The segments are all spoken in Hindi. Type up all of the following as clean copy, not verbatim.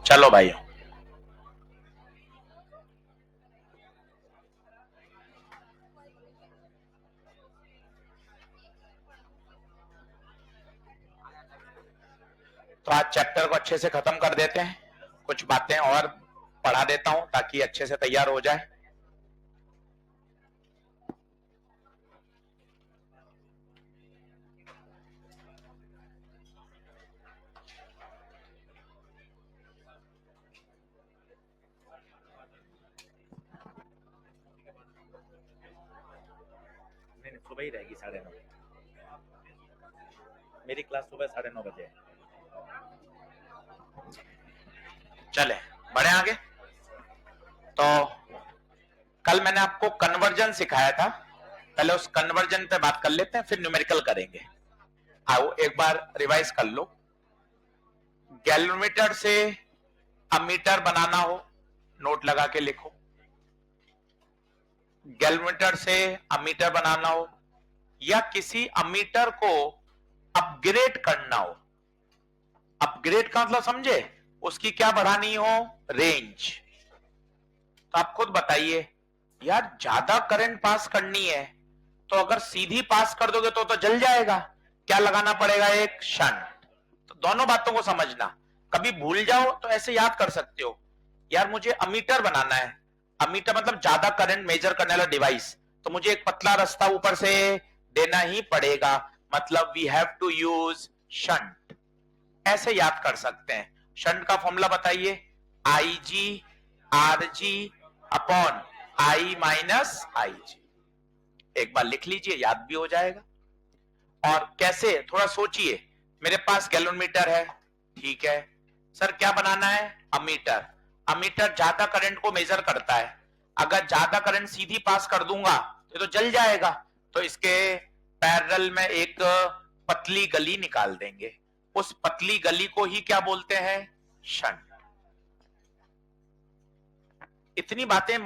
चलो भाइयों, तो आज चैप्टर को अच्छे से खत्म कर देते हैं। कुछ बातें और पढ़ा देता हूं ताकि अच्छे से तैयार हो जाए। नहीं, सुबह ही रहेगी 9:30। मेरी क्लास सुबह 9:30 बजे है। चले बढ़े आगे। तो कल मैंने आपको कन्वर्जन सिखाया था, पहले उस कन्वर्जन पे बात कर लेते हैं, फिर न्यूमेरिकल करेंगे। आओ एक बार रिवाइज कर लो। गैल्वेनोमीटर से अमीटर बनाना हो, नोट लगा के लिखो। गैल्वेनोमीटर से अमीटर बनाना हो या किसी अमीटर को अपग्रेड करना हो, अपग्रेड का मतलब समझे, उसकी क्या बढ़ानी हो, रेंज। तो आप खुद बताइए यार, ज्यादा करंट पास करनी है तो अगर सीधी पास कर दोगे तो जल जाएगा, क्या लगाना पड़ेगा, एक शंट। तो दोनों बातों को समझना, कभी भूल जाओ तो ऐसे याद कर सकते हो, यार मुझे अमीटर बनाना है, अमीटर मतलब ज्यादा करंट मेजर करने वाला डिवाइस, तो मुझे एक पतला रास्ता ऊपर से देना ही पड़ेगा, मतलब we have to use shunt. ऐसे याद कर सकते हैं। शंट का फॉर्मूला बताइए, I G R G upon I minus I G. एक बार लिख लीजिए, याद भी हो जाएगा। और कैसे, थोड़ा सोचिए। मेरे पास गैल्वेनोमीटर है, ठीक है सर, क्या बनाना है, अमीटर। अमीटर ज्यादा करंट को मेजर करता है, अगर ज्यादा करंट सीधी पास कर दूंगा तो जल जाएगा, तो इसके पैरेलल में एक पतली गली निकाल देंगे, उस पतली गली को ही क्या बोलते हैं, शंट। इतनी बातें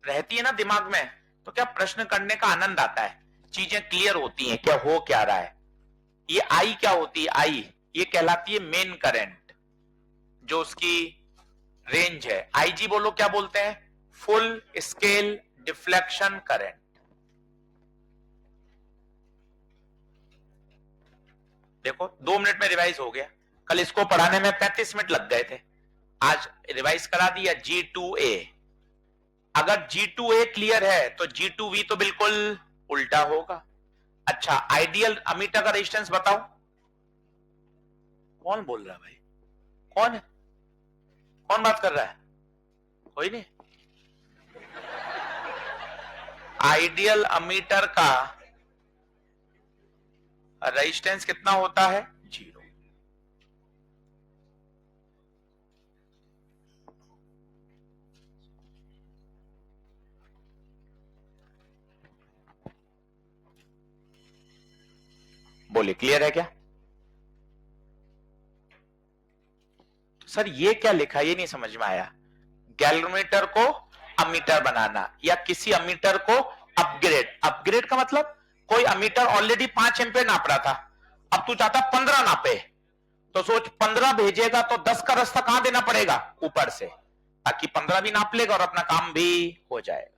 रहती है ना दिमाग में, तो क्या प्रश्न करने का आनंद आता है, चीजें क्लियर होती हैं, क्या हो क्या रहा है। ये आई क्या होती है, आई ये कहलाती है मेन करंट, जो उसकी रेंज है। आईजी बोलो क्या बोलते हैं, फुल स्केल डिफ्लेक्शन करंट। देखो 2 मिनट में रिवाइज हो गया, कल इसको पढ़ाने में 35 मिनट लग गए थे, आज रिवाइज करा दिया। G2A, अगर G2A क्लियर है तो G2V तो बिल्कुल उल्टा होगा। अच्छा, आइडियल अमीटर का रेजिस्टेंस बताओ। कौन बोल रहा है भाई, कौन है, कौन बात कर रहा है, कोई नहीं। आइडियल अमीटर का रेजिस्टेंस कितना होता है, 0। बोलिए क्लियर है क्या। तो सर ये क्या लिखा, ये नहीं समझ में आया। गैल्वेनोमीटर को अमीटर बनाना या किसी अमीटर को अपग्रेड, अपग्रेड का मतलब कोई अमीटर ऑलरेडी 5 एम्पीयर नाप रहा था, अब तू चाहता 15 नापे, तो सोच 15 भेजेगा तो 10 का रास्ता कहां देना पड़ेगा, ऊपर से, ताकि 15 भी नाप लेगा और अपना काम भी हो जाएगा।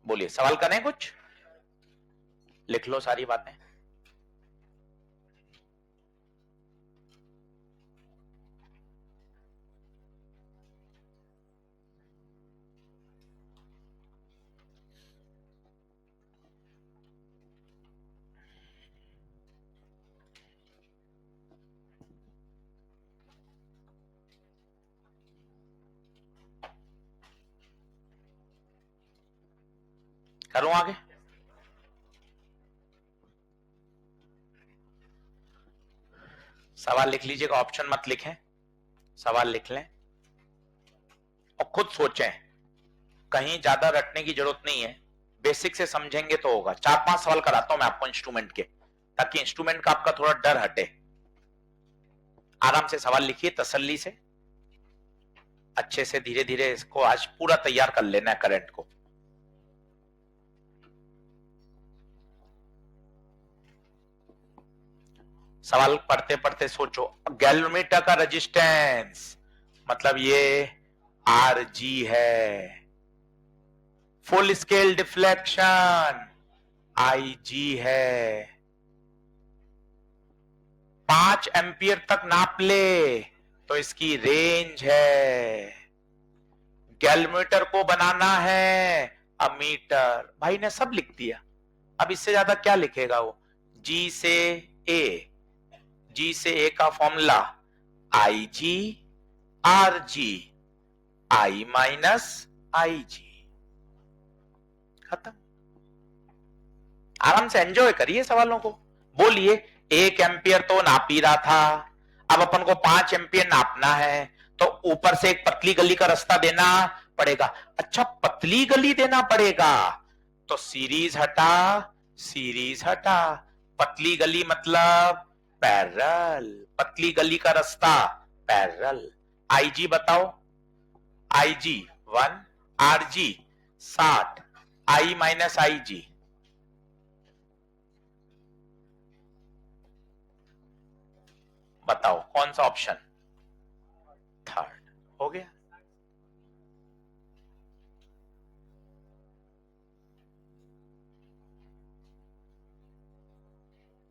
बोलिए सवाल करें, कुछ लिख लो सारी बातें। करूं आगे, सवाल लिख लीजिएगा, ऑप्शन मत लिखें, सवाल लिख लें और खुद सोचें, कहीं ज्यादा रटने की जरूरत नहीं है, बेसिक से समझेंगे तो होगा। 4-5 सवाल कराता हूं मैं आपको इंस्ट्रूमेंट के, ताकि इंस्ट्रूमेंट का आपका थोड़ा डर हटे। आराम से सवाल लिखिए, तसल्ली से, अच्छे से धीरे धीरे इसको आज पूरा तैयार कर लेना है करंट को। सवाल पढ़ते पढ़ते सोचो। गैल्वेनोमीटर का रेजिस्टेंस मतलब ये Rg है, फुल स्केल डिफ्लेक्शन Ig है, 5 एम्पियर तक नाप ले तो इसकी रेंज है। गैल्वेनोमीटर को बनाना है अमीटर, भाई ने सब लिख दिया, अब इससे ज्यादा क्या लिखेगा वो। G से A का formula Ig Rg I minus Ig, खत्म। आराम से एंजॉय करिए सवालों को। बोलिए 1 एम्पियर तो नाप ही रहा था, अब अपन को 5 एम्पियर नापना है तो ऊपर से एक पतली गली का रास्ता देना पड़ेगा। अच्छा पतली गली देना पड़ेगा तो सीरीज हटा, पतली गली मतलब पैरेलल, पतली गली का रास्ता पैरेलल। Ig बताओ, Ig 1, Rg 60, I minus Ig, बताओ कौन सा ऑप्शन, थर्ड। हो गया।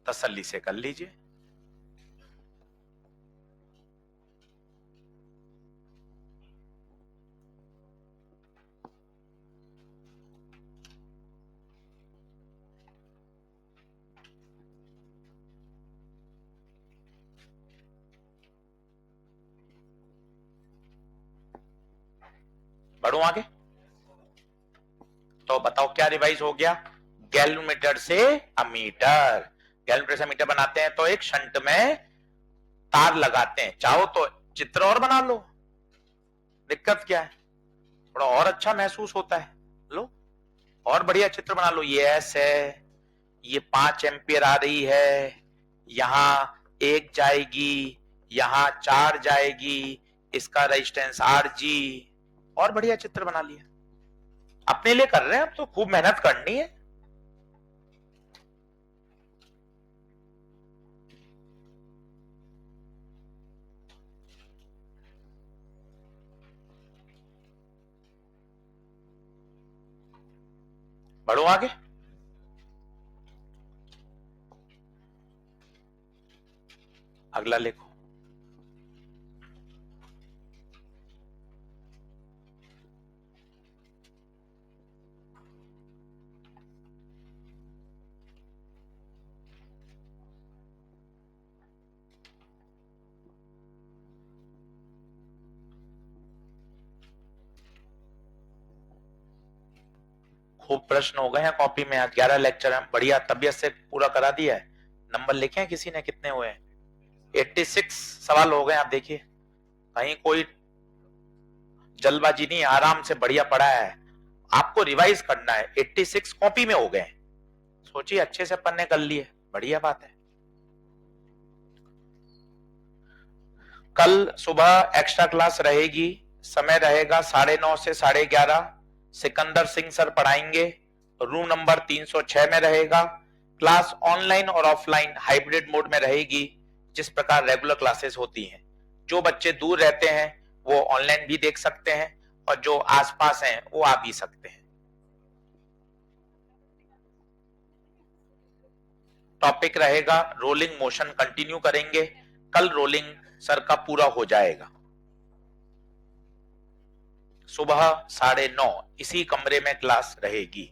तसल्ली से कर लीजिए। बढ़ू आगे। तो बताओ क्या रिवाइज हो गया। गैल्वेनोमीटर से अमीटर, गैल्वेनोमीटर से अमीटर बनाते हैं तो एक शंट में तार लगाते हैं, चाहो तो चित्र और बना लो, दिक्कत क्या है, थोड़ा और अच्छा महसूस होता है। लो और बढ़िया चित्र बना लो। ये एस है, ये 5 एम्पियर आ रही है, यहां 1 जाएगी, यहां 4 जाएगी, इसका रेजिस्टेंस Rg, और बढ़िया चित्र बना लिया। अपने लिए कर रहे हैं, अब तो खूब मेहनत करनी है। बढ़ो आगे। अगला लिखो। खूब प्रश्न हो गए हैं कॉपी में, आज 11 लेक्चर है, बढ़िया तबियत से पूरा करा दिया है। नंबर लिखे हैं किसी ने, कितने हुए हैं? 86 सवाल हो गए। आप देखिए कहीं कोई जल्दबाजी नहीं, आराम से बढ़िया पढ़ा है। आपको रिवाइज करना है, 86 कॉपी में हो गए। सोचिए अच्छे से पन्ने कर लिए, बढ़िया बात है। कल सुबह एक्स्ट्रा क्लास रहेगी, समय रहेगा 9:30 से 11:30। सिकंदर सिंह सर पढ़ाएंगे, रूम नंबर 306 में रहेगा। क्लास ऑनलाइन और ऑफलाइन हाइब्रिड मोड में रहेगी, जिस प्रकार रेगुलर क्लासेस होती हैं। जो बच्चे दूर रहते हैं वो ऑनलाइन भी देख सकते हैं, और जो आसपास हैं वो आ भी सकते हैं। टॉपिक रहेगा रोलिंग मोशन, कंटिन्यू करेंगे। कल रोलिंग सर का पूरा हो जाएगा। सुबह 9:30 इसी कमरे में क्लास रहेगी।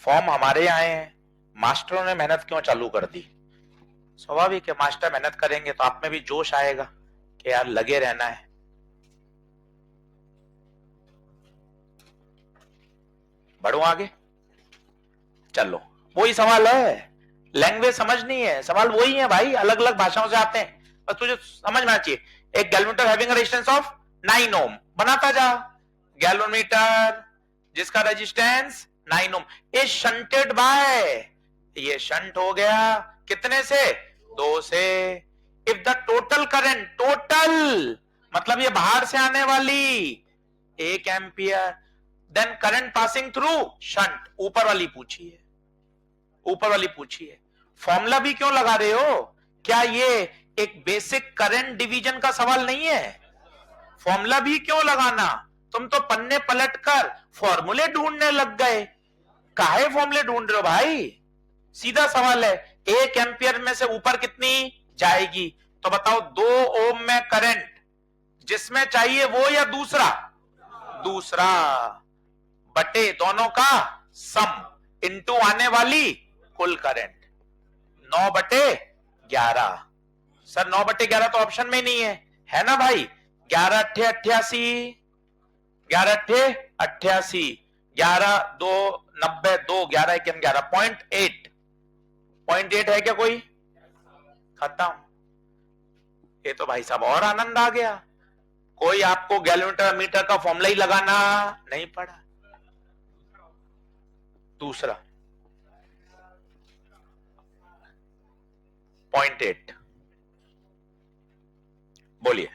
फॉर्म हमारे आए हैं, मास्टरों ने मेहनत क्यों चालू कर दी? स्वाभाविक है, मास्टर मेहनत करेंगे तो आप में भी जोश आएगा कि यार लगे रहना है। बढ़ो आगे। चलो वही सवाल है, लैंग्वेज समझनी है, सवाल वही है भाई, अलग अलग भाषाओं से आते हैं, बस तुझे समझ में आना चाहिए। एक galvanometer having resistance of 9 ohm, बनाता जा। गैल्वेनोमीटर जिसका resistance 9 ohm is shunted by, ये शंट हो गया कितने से? 2 से। If the total current, total मतलब ये बाहर से आने वाली 1 ampere, then current passing through shunt, ऊपर वाली पूछी है। ऊपर वाली पूछी है। फॉर्मूला भी क्यों लगा रहे हो? क्या ये एक बेसिक करंट डिवीजन का सवाल नहीं है? फॉर्मूला भी क्यों लगाना? तुम तो पन्ने पलटकर फॉर्मूले ढूंढने लग गए। काहे फॉर्मूले ढूंढ रहे हो भाई? सीधा सवाल है, 1 एम्पियर में से ऊपर कितनी जाएगी? तो बताओ 2 ओम में करंट जिसमें चाहिए वो या दूसरा? दूसरा, बटे दोनों का सम इनटू आने वाली कुल करंट, 9/11। सर 9/11 तो ऑप्शन में नहीं है ना भाई? 11 अट्ठे 88, 11 अट्ठे 88, 11 2 90, 2 11 1 11, 0.8 है क्या कोई? खत्म। ये तो भाई साहब और आनंद आ गया, कोई आपको गैलोमीटर मीटर का फॉर्मूला ही लगाना नहीं पड़ा। दूसरा 0.8, बोलिए।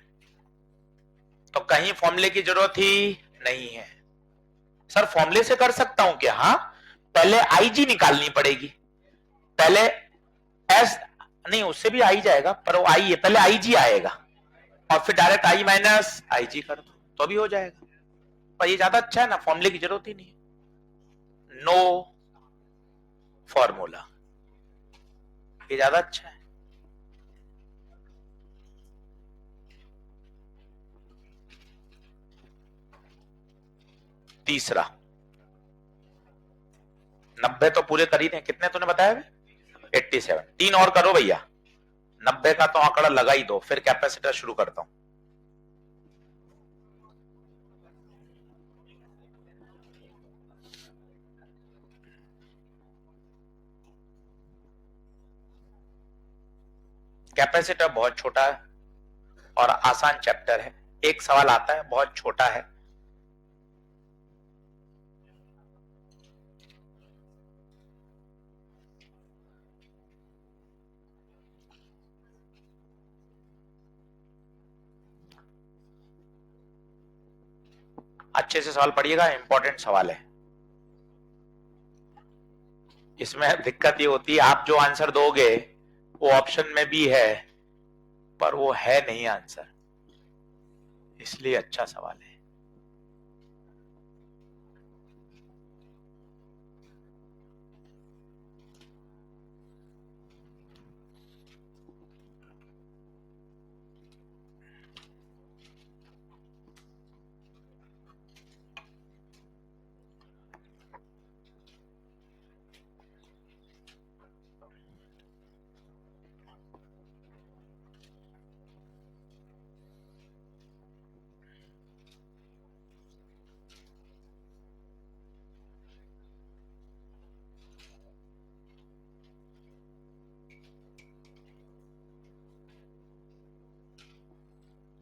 तो कहीं फॉर्मूले की जरूरत ही नहीं है। सर फॉर्मूले से कर सकता हूं क्या? हाँ, पहले आईजी निकालनी पड़ेगी, पहले एस नहीं, उससे भी आई जाएगा, पर वो आई है, पहले आईजी आएगा और फिर डायरेक्ट आई माइनस आईजी कर दो तो भी हो जाएगा। पर ये ज्यादा अच्छा है ना, फॉर्मूले की जरूरत ही नहीं, नो फॉर्मूला, ये ज्यादा अच्छा है। तीसरा 90 तो पूरे कर ही दें। कितने तूने बताया? 87। 3 और करो भैया, 90 का तो आंकड़ा लगा ही दो, फिर कैपेसिटर शुरू करता हूं। कैपेसिटर बहुत छोटा है और आसान चैप्टर है। एक सवाल आता है बहुत छोटा है, अच्छे से सवाल पढ़िएगा, इंपॉर्टेंट सवाल है। इसमें दिक्कत ये होती है, आप जो आंसर दोगे वो ऑप्शन में भी है पर वो है नहीं आंसर, इसलिए अच्छा सवाल है।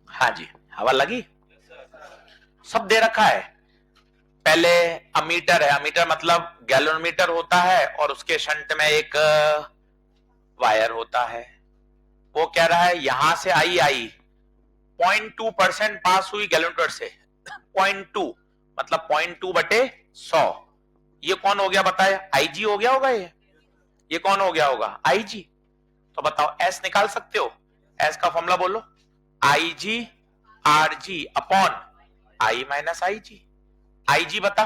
हाँ जी, हवा लगी? सब दे रखा है। पहले अमीटर है, अमीटर मतलब गैलोमीटर होता है और उसके शंट में एक वायर होता है। वो कह रहा है यहां से आई 0.2% पास हुई गैलोमीटर से, 0.2 मतलब 0.2/100। ये कौन हो गया बताए? आईजी हो गया होगा ये कौन हो गया होगा? आईजी। तो बताओ एस निकाल सकते हो? एस का फॉर्मूला बोलो, IG RG upon I minus IG. IG बता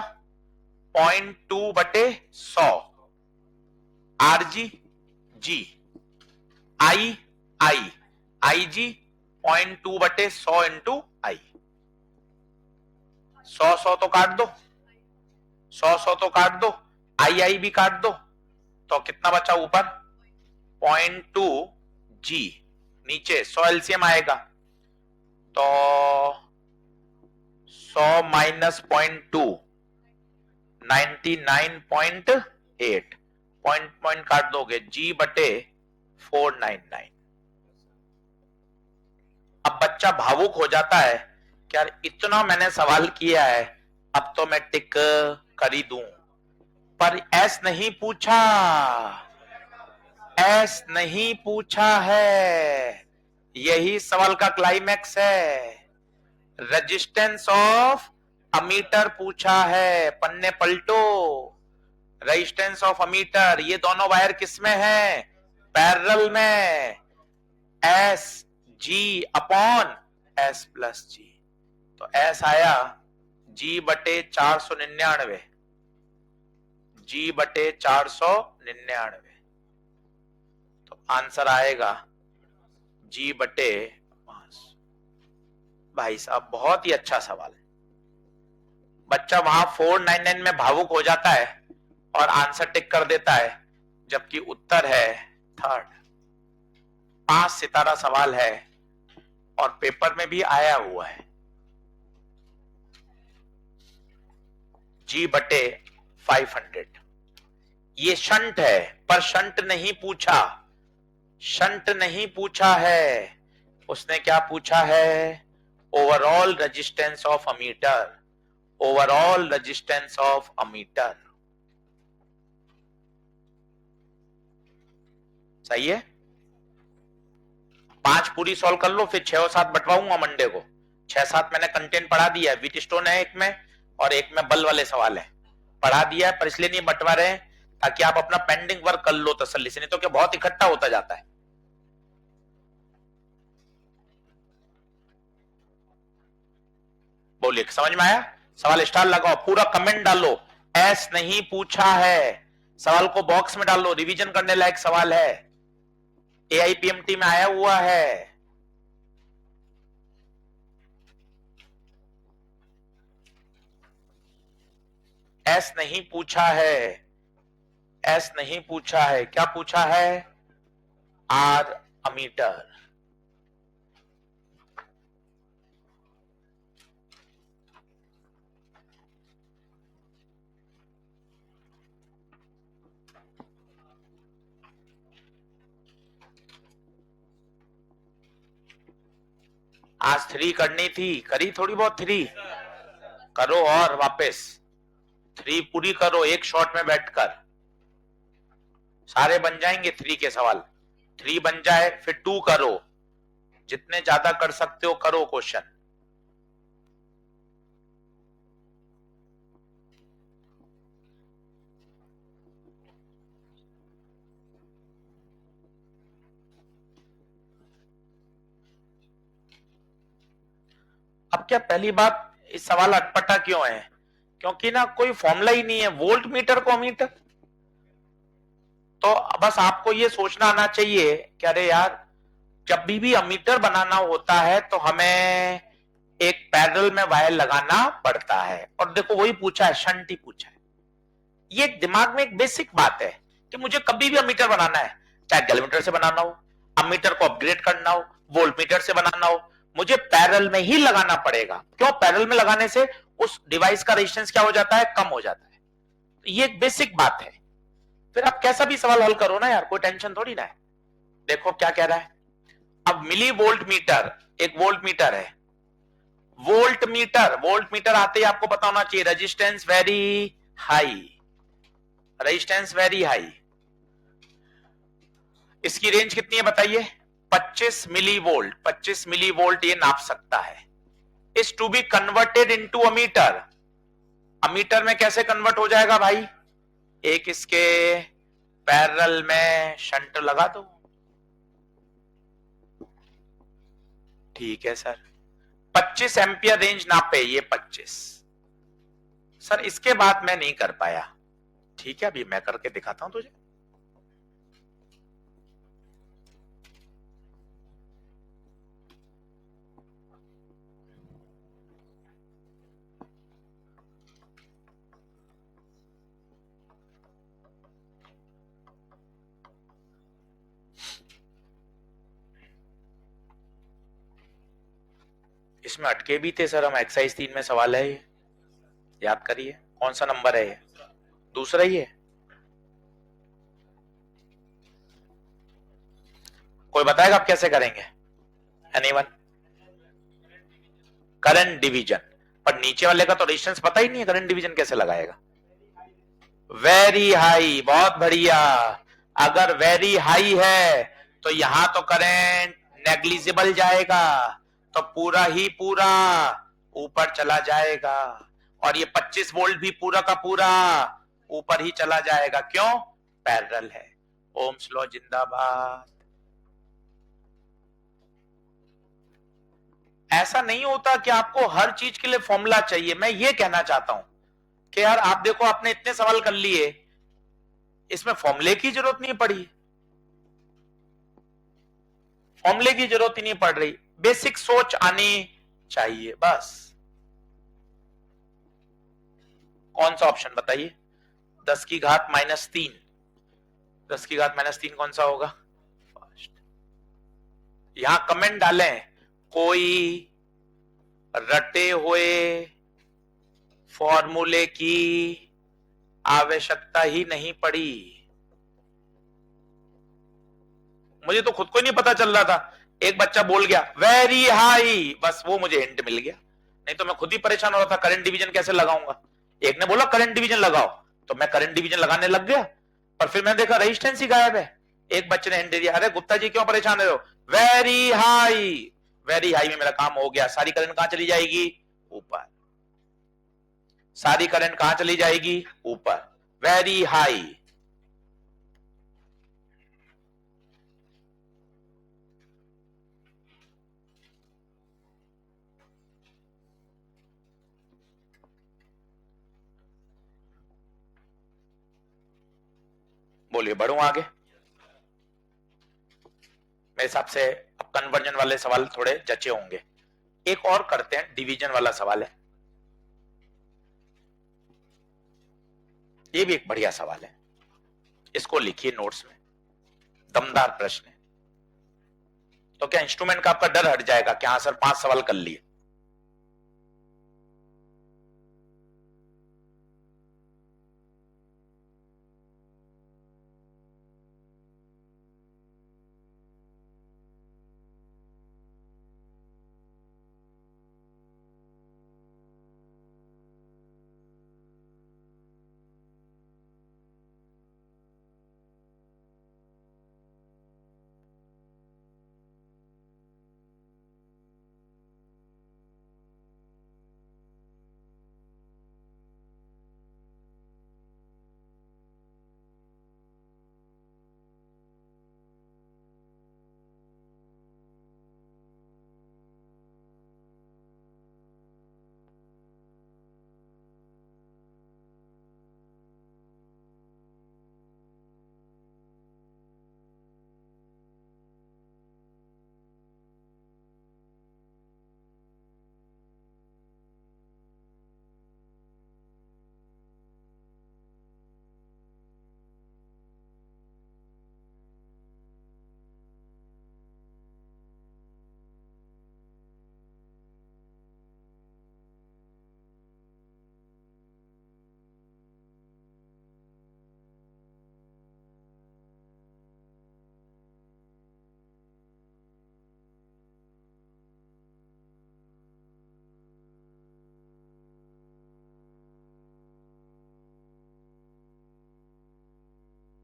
0.2/100, आरजी जी, आई आईजी 0.2/100 इंटू आई। 100 तो काट दो, 100 तो काट दो, आई भी काट दो, तो कितना बचा ऊपर? 0.2 जी, नीचे 100 एलसीएम आएगा, तो 100 माइनस 0.2 99.8, पॉइंट काट दोगे, G/499। अब बच्चा भावुक हो जाता है कि यार इतना मैंने सवाल किया है, अब तो मैं टिक कर ही दूं, पर एस नहीं पूछा, एस नहीं पूछा है। यही सवाल का क्लाइमैक्स है। रेजिस्टेंस ऑफ अमीटर पूछा है, पन्ने पलटो। रेजिस्टेंस ऑफ अमीटर, ये दोनों वायर किसमें है? पैरेलल में। S G upon S plus G, तो एस आया जी बटे 499, जी बटे 499, तो आंसर आएगा जी बटे 5। भाई साहब बहुत ही अच्छा सवाल है। बच्चा वहां 499 में भावुक हो जाता है और आंसर टिक कर देता है, जबकि उत्तर है थर्ड। 5 सितारा सवाल है और पेपर में भी आया हुआ है। जी बटे 500, ये शंट है, पर शंट नहीं पूछा, शंट नहीं पूछा है। उसने क्या पूछा है? Overall resistance of ammeter, overall resistance of ammeter. सही है। 5 पूरी सॉल्व कर लो, फिर 6 और 7 बंटवाऊंगा मंडे को। 6-7 मैंने कंटेंट पढ़ा दिया है, व्हीट स्टोन है एक में और एक में बल वाले सवाल है, पढ़ा दिया है, पर इसलिए नहीं बंटवा रहे हैं ताकि आप अपना पेंडिंग वर्क कर लो तसल्ली से, नहीं तो क्या बहुत इकट्ठा होता जाता है। बोलिए, समझ में आया? सवाल स्टार लगाओ, पूरा कमेंट डालो, एस नहीं पूछा है, सवाल को बॉक्स में डालो, रिवीजन करने लायक सवाल है, एआईपीएमटी में आया हुआ है। एस नहीं पूछा है, एस नहीं पूछा है, क्या पूछा है? R ammeter. आज 3 करनी थी, करी थोड़ी बहुत 3, करो और वापस 3 पूरी करो एक शॉट में बैठकर, सारे बन जाएंगे 3 के सवाल। 3 बन जाए फिर 2 करो, जितने ज्यादा कर सकते हो करो क्वेश्चन। अब क्या पहली बात, इस सवाल अटपटा क्यों है? क्योंकि ना कोई फॉर्मूला ही नहीं है वोल्ट मीटर को अमीटर। तो बस आपको ये सोचना आना चाहिए कि अरे यार, जब भी अमीटर बनाना होता है तो हमें एक पैरेलल में वायर लगाना पड़ता है, और देखो वही पूछा है, शंट ही पूछा है। ये दिमाग में एक बेसिक बात है कि मुझे कभी भी अमीटर बनाना है, चाहे गैल्वेमीटर से बनाना हो, अमीटर को अपग्रेड करना हो, वोल्ट मीटर से बनाना हो, मुझे पैरेलल में ही लगाना पड़ेगा। क्यों? पैरेलल में लगाने से उस डिवाइस का रेजिस्टेंस क्या हो जाता है? कम हो जाता है। तो ये एक बेसिक बात है। फिर आप कैसा भी सवाल हल करो ना यार, कोई टेंशन थोड़ी ना है। देखो क्या कह रहा है, अब मिली वोल्ट मीटर, एक वोल्ट मीटर है, वोल्ट मीटर आते ही आपको पता होना चाहिए resistance very high, resistance very high. इसकी रेंज कितनी है बताइए? 25 मिली वोल्ट, 25 मिली वोल्ट ये नाप सकता है। Is to be converted into ammeter, ammeter में कैसे कन्वर्ट हो जाएगा भाई? एक इसके पैरेलल में शंट लगा दो। ठीक है सर, 25 एम्पियर रेंज नापे, ये 25। सर इसके बाद मैं नहीं कर पाया, ठीक है अभी मैं करके दिखाता हूं तुझे। इसमें अटके भी थे सर हम, एक्सरसाइज 3 में सवाल है ये, याद करिए। कौन सा नंबर है ये? दूसरा ही है। कोई बताएगा आप कैसे करेंगे? एनीवन? करंट डिवीजन, पर नीचे वाले का तो रेजिस्टेंस पता ही नहीं है, करंट डिवीजन कैसे लगाएगा? वेरी हाई, बहुत बढ़िया। अगर वेरी हाई है तो यहां तो करंट नेग्लिजिबल जाएगा, तो पूरा ही पूरा ऊपर चला जाएगा, और ये 25 वोल्ट भी पूरा का पूरा ऊपर ही चला जाएगा, क्यों? पैरेलल है। ओम्स लॉ जिंदाबाद। ऐसा नहीं होता कि आपको हर चीज के लिए फॉर्मूला चाहिए। मैं ये कहना चाहता हूं कि यार आप देखो, आपने इतने सवाल कर लिए, इसमें फॉर्मूले की जरूरत नहीं पड़ी, फॉर्मूले की जरूरत ही नहीं पड़ रही, बेसिक सोच आनी चाहिए बस। कौन सा ऑप्शन बताइए? 10 की घात -3, 10 की घात -3 कौन सा होगा? यहां कमेंट डालें, कोई रटे हुए फॉर्मूले की आवश्यकता ही नहीं पड़ी। मुझे तो खुद को ही नहीं पता चल रहा था, एक बच्चा बोल गया वेरी हाई, बस वो मुझे हिंट मिल गया, नहीं तो मैं खुद ही परेशान हो रहा था करंट डिवीजन कैसे लगाऊंगा। एक ने बोला करंट डिवीजन लगाओ, तो मैं करंट डिवीजन लगाने लग गया, पर फिर मैंने देखा रेजिस्टेंस ही गायब है। एक बच्चे ने हिंट दिया, अरे गुप्ता जी क्यों परेशान हो, वेरी हाई, वेरी हाई में मेरा काम हो गया। सारी करंट कहां चली जाएगी? ऊपर। सारी करंट कहां चली जाएगी? ऊपर। Very high. बोलिए, बढ़ूं आगे? मेरे हिसाब से अब कन्वर्जन वाले सवाल थोड़े जचे होंगे। एक और करते हैं, डिवीजन वाला सवाल है, ये भी एक बढ़िया सवाल है, इसको लिखिए नोट्स में, दमदार प्रश्न है। तो क्या इंस्ट्रूमेंट का आपका डर हट जाएगा कि हाँ सर 5 सवाल कर लिए?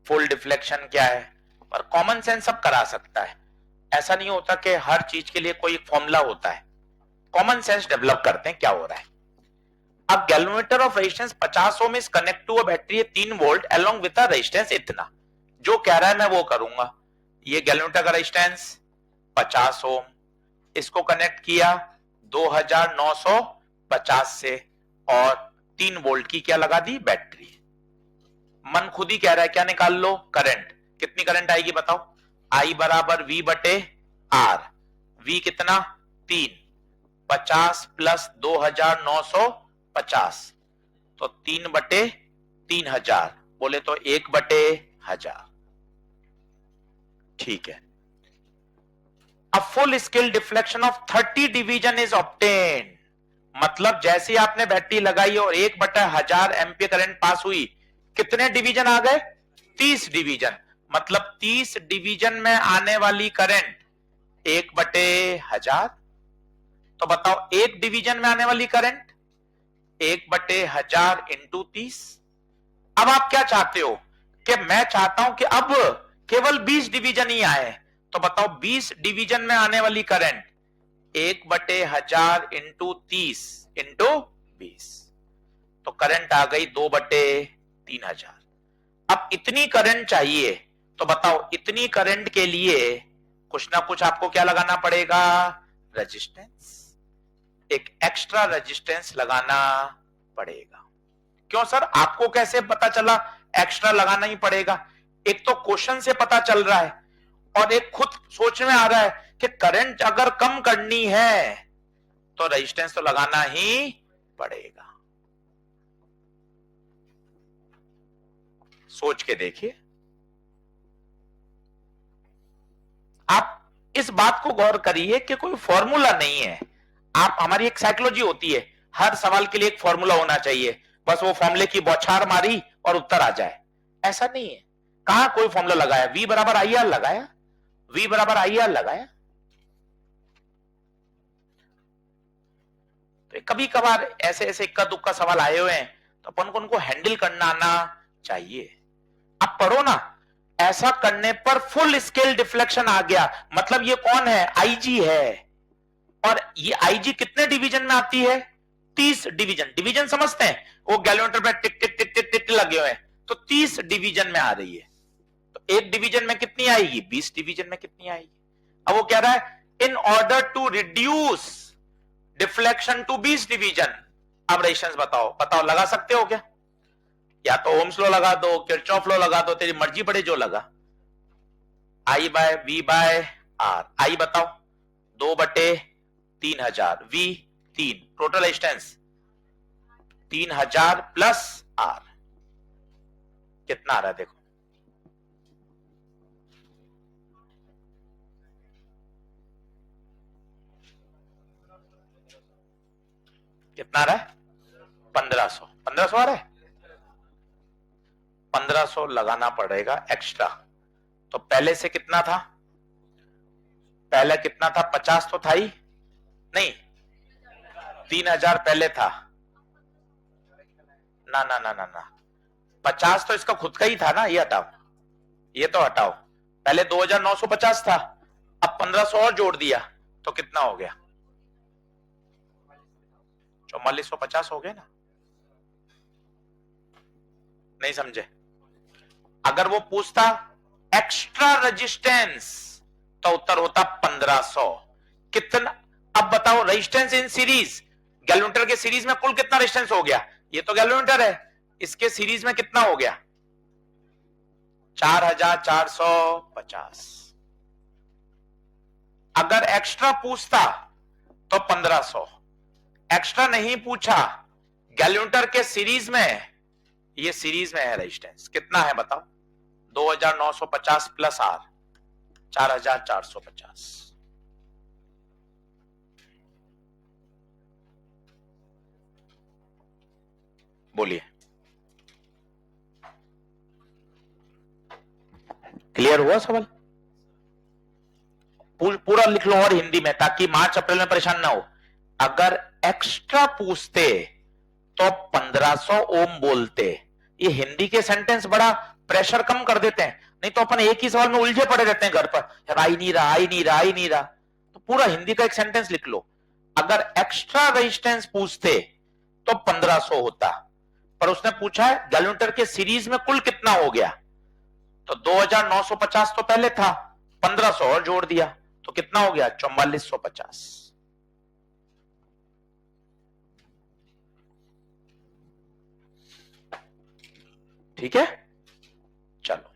फुल डिफ्लेक्शन क्या है, पर कॉमन सेंस सब करा सकता है। ऐसा नहीं होता कि हर चीज के लिए कोई एक फॉर्मूला होता है, कॉमन सेंस डेवलप करते हैं क्या हो रहा है। अब galvanometer of resistance 50 ohm is connect to a battery 3 volt along with a resistance इतना। जो कह रहा है मैं वो करूंगा। ये गैल्वेनोमीटर का रेजिस्टेंस 50 ओम, इसको कनेक्ट किया 2950 से, और 3 वोल्ट की क्या लगा दी? बैटरी। मन खुद ही कह रहा है क्या निकाल लो? करंट। कितनी करंट आएगी बताओ? आई बराबर वी बटे आर। वी कितना? 3, 50 प्लस 2950, तो 3 बटे 3000, बोले तो 1 बटे 1000। ठीक है। A full scale deflection of 30 division is obtained. मतलब जैसे ही आपने बैटरी लगाई और 1 बटा 1000 एम्पियर करंट पास हुई, कितने डिवीजन आ गए? 30 डिवीजन। मतलब 30 डिवीजन में आने वाली करंट 1 बटे 1000। तो बताओ एक डिवीजन में आने वाली करंट 1 बटे 1000 इंटू 30। अब आप क्या चाहते हो? कि मैं चाहता हूं कि अब केवल 20 डिवीजन ही आए, तो बताओ 20 डिवीजन में आने वाली करंट 1 बटे 1000 इंटू 30 इंटू 20, तो करंट आ गई 2 बटे 3000। अब इतनी करंट चाहिए, तो बताओ इतनी करंट के लिए कुछ ना कुछ आपको क्या लगाना पड़ेगा? रेजिस्टेंस, एक एक्स्ट्रा रेजिस्टेंस लगाना पड़ेगा। क्यों सर, आपको कैसे पता चला एक्स्ट्रा लगाना ही पड़ेगा? एक तो क्वेश्चन से पता चल रहा है और एक खुद सोच में आ रहा है कि करंट अगर कम करनी है तो रेजिस्टेंस तो लगाना ही पड़ेगा। सोच के देखिए, आप इस बात को गौर करिए कि कोई फॉर्मूला नहीं है। आप, हमारी एक साइकोलॉजी होती है, हर सवाल के लिए एक फॉर्मूला होना चाहिए, बस वो फॉर्मूले की बौछार मारी और उत्तर आ जाए। ऐसा नहीं है, कहां कोई फॉर्मूला लगाया? V बराबर आई आर लगाया, V बराबर आई आर लगाया। तो कभी कभार ऐसे ऐसे इक्का दुक्का सवाल आए हुए हैं, तो अपन को उनको हैंडल करना आना चाहिए। आप पढ़ो ना, ऐसा करने पर फुल स्केल डिफ्लेक्शन आ गया, मतलब ये कौन है? आईजी है। और ये आईजी कितने डिवीजन में आती है? 30 डिवीजन। डिवीजन समझते हैं, वो गैल्वेनोमीटर पे टिक टिक टिक टिक टिक लगे हुए हैं, तो 30 डिवीजन में आ रही है। तो एक डिवीजन में कितनी आएगी? 20 डिवीजन में कितनी आएगी? अब वो कह रहा है in order to reduce deflection to 20 division. अब रेजिस्टेंस बताओ लगा सकते हो क्या? या तो ओम्स लॉ लगा दो, किरचॉफ लॉ लगा दो, तेरी मर्जी पड़े जो लगा। I by V by R. I बताओ 2/3000, V 3, total resistance 3000 plus R कितना आ रहा है? देखो कितना आ रहा है? 1500। 1500 आ रहा है। 1500 लगाना पड़ेगा एक्स्ट्रा। तो पहले से कितना था? पहले कितना था? 50 तो था ही नहीं, 3000 पहले था ना ना ना ना ना 50 तो इसका खुद का ही था ना, ये हटाओ, ये तो हटाओ। पहले 2950 था, अब 1500 और जोड़ दिया तो कितना हो गया? 4450 हो गया ना? नहीं समझे? अगर वो पूछता एक्स्ट्रा रेजिस्टेंस तो उत्तर होता 1500। कितना? अब बताओ, रेजिस्टेंस इन सीरीज, गैल्वेनोमीटर के सीरीज में कुल कितना रेजिस्टेंस हो गया? ये तो गैल्वेनोमीटर है, इसके सीरीज में कितना हो गया? 4450। अगर एक्स्ट्रा पूछता तो 1500, एक्स्ट्रा नहीं पूछा, गैल्वेनोमीटर के सीरीज में, ये सीरीज में है रेजिस्टेंस कितना है बताओ? 2950 प्लस आर 4450। बोलिए, क्लियर हुआ सवाल? पूरा लिख लो और हिंदी में, ताकि मार्च अप्रैल में परेशान ना हो। अगर एक्स्ट्रा पूछते तो 1500 ओम बोलते। ये हिंदी के सेंटेंस बड़ा प्रेशर कम कर देते हैं, नहीं तो अपन एक ही सवाल में उलझे पड़े रहते हैं घर पर, यार आई नहीं रहा आई नहीं रहा आई नहीं रहा। तो पूरा हिंदी का एक सेंटेंस लिख लो, अगर एक्स्ट्रा रेजिस्टेंस पूछते तो 1500 होता, पर उसने पूछा है गैल्वेनोमीटर के सीरीज में कुल कितना हो गया, तो 2950 तो पहले था, 1500 और जोड़ दिया तो कितना हो गया? 4450। ठीक है, चलो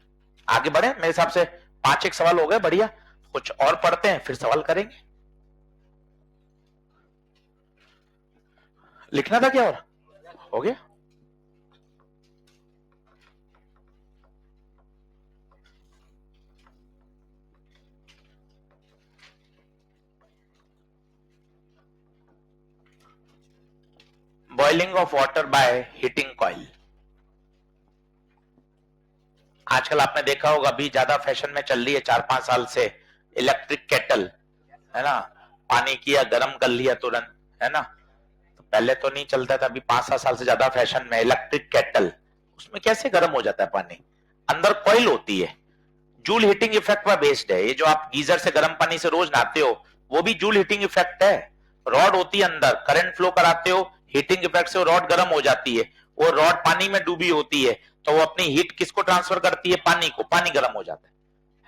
आगे बढ़े। मेरे हिसाब से 5 सवाल हो गए, बढ़िया। कुछ और पढ़ते हैं फिर सवाल करेंगे। लिखना था क्या और? हो गया। Boiling of water by heating coil. आजकल आपने देखा होगा, अभी ज्यादा फैशन में चल रही है 4-5 साल से, इलेक्ट्रिक केटल, है ना? पानी किया गर्म कर लिया तुरंत, है ना? तो पहले तो नहीं चलता था, अभी 5-7 साल से ज्यादा फैशन में इलेक्ट्रिक केटल। उसमें कैसे गर्म हो जाता है पानी? अंदर कॉइल होती है, जूल हीटिंग इफेक्ट पर बेस्ड है। ये जो आप गीजर से गर्म पानी से रोज नहाते हो, वो भी जूल हीटिंग इफेक्ट है। रॉड होती है अंदर, करंट फ्लो कराते हो, हीटिंग इफेक्ट से वो रॉड गर्म हो जाती है, वो रॉड पानी में डूबी होती है, तो वो अपनी हीट किसको ट्रांसफर करती है? पानी को। पानी गर्म हो जाता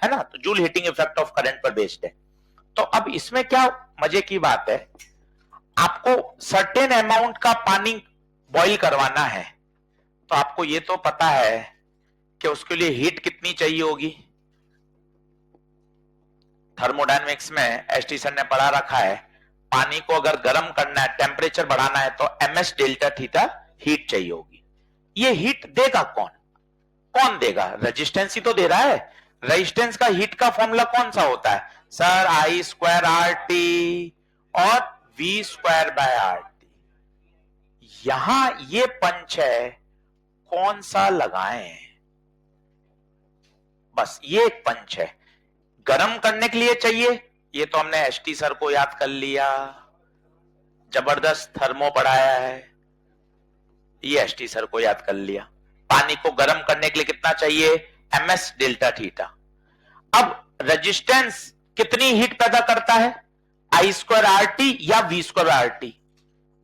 है ना? तो joule heating effect of current पर बेस्ड है। तो अब इसमें क्या मजे की बात है, आपको सर्टेन अमाउंट का पानी बॉईल करवाना है, तो आपको ये तो पता है कि उसके लिए हीट कितनी चाहिए होगी। थर्मोडायनेमिक्स में एसटी सर ने पढ़ा रखा है, पानी को अगर गर्म करना है, टेम्परेचर बढ़ाना है, तो ms डेल्टा थीटा हीट चाहिए होगी। ये हीट देगा कौन? कौन देगा? रेजिस्टेंस ही तो दे रहा है। रेजिस्टेंस का हीट का फॉर्मूला कौन सा होता है sir? I square R T और V square by R T. यहां ये पंच है, कौन सा लगाएं? बस ये एक पंच है। गर्म करने के लिए चाहिए, ये तो हमने एसटी सर को याद कर लिया, जबरदस्त थर्मो पढ़ाया है, ये एसटी सर को याद कर लिया। पानी को गर्म करने के लिए कितना चाहिए? ms delta theta. अब रेजिस्टेंस कितनी हीट पैदा करता है? आई स्क्वायर आर टी या वी स्क्वायर आर टी।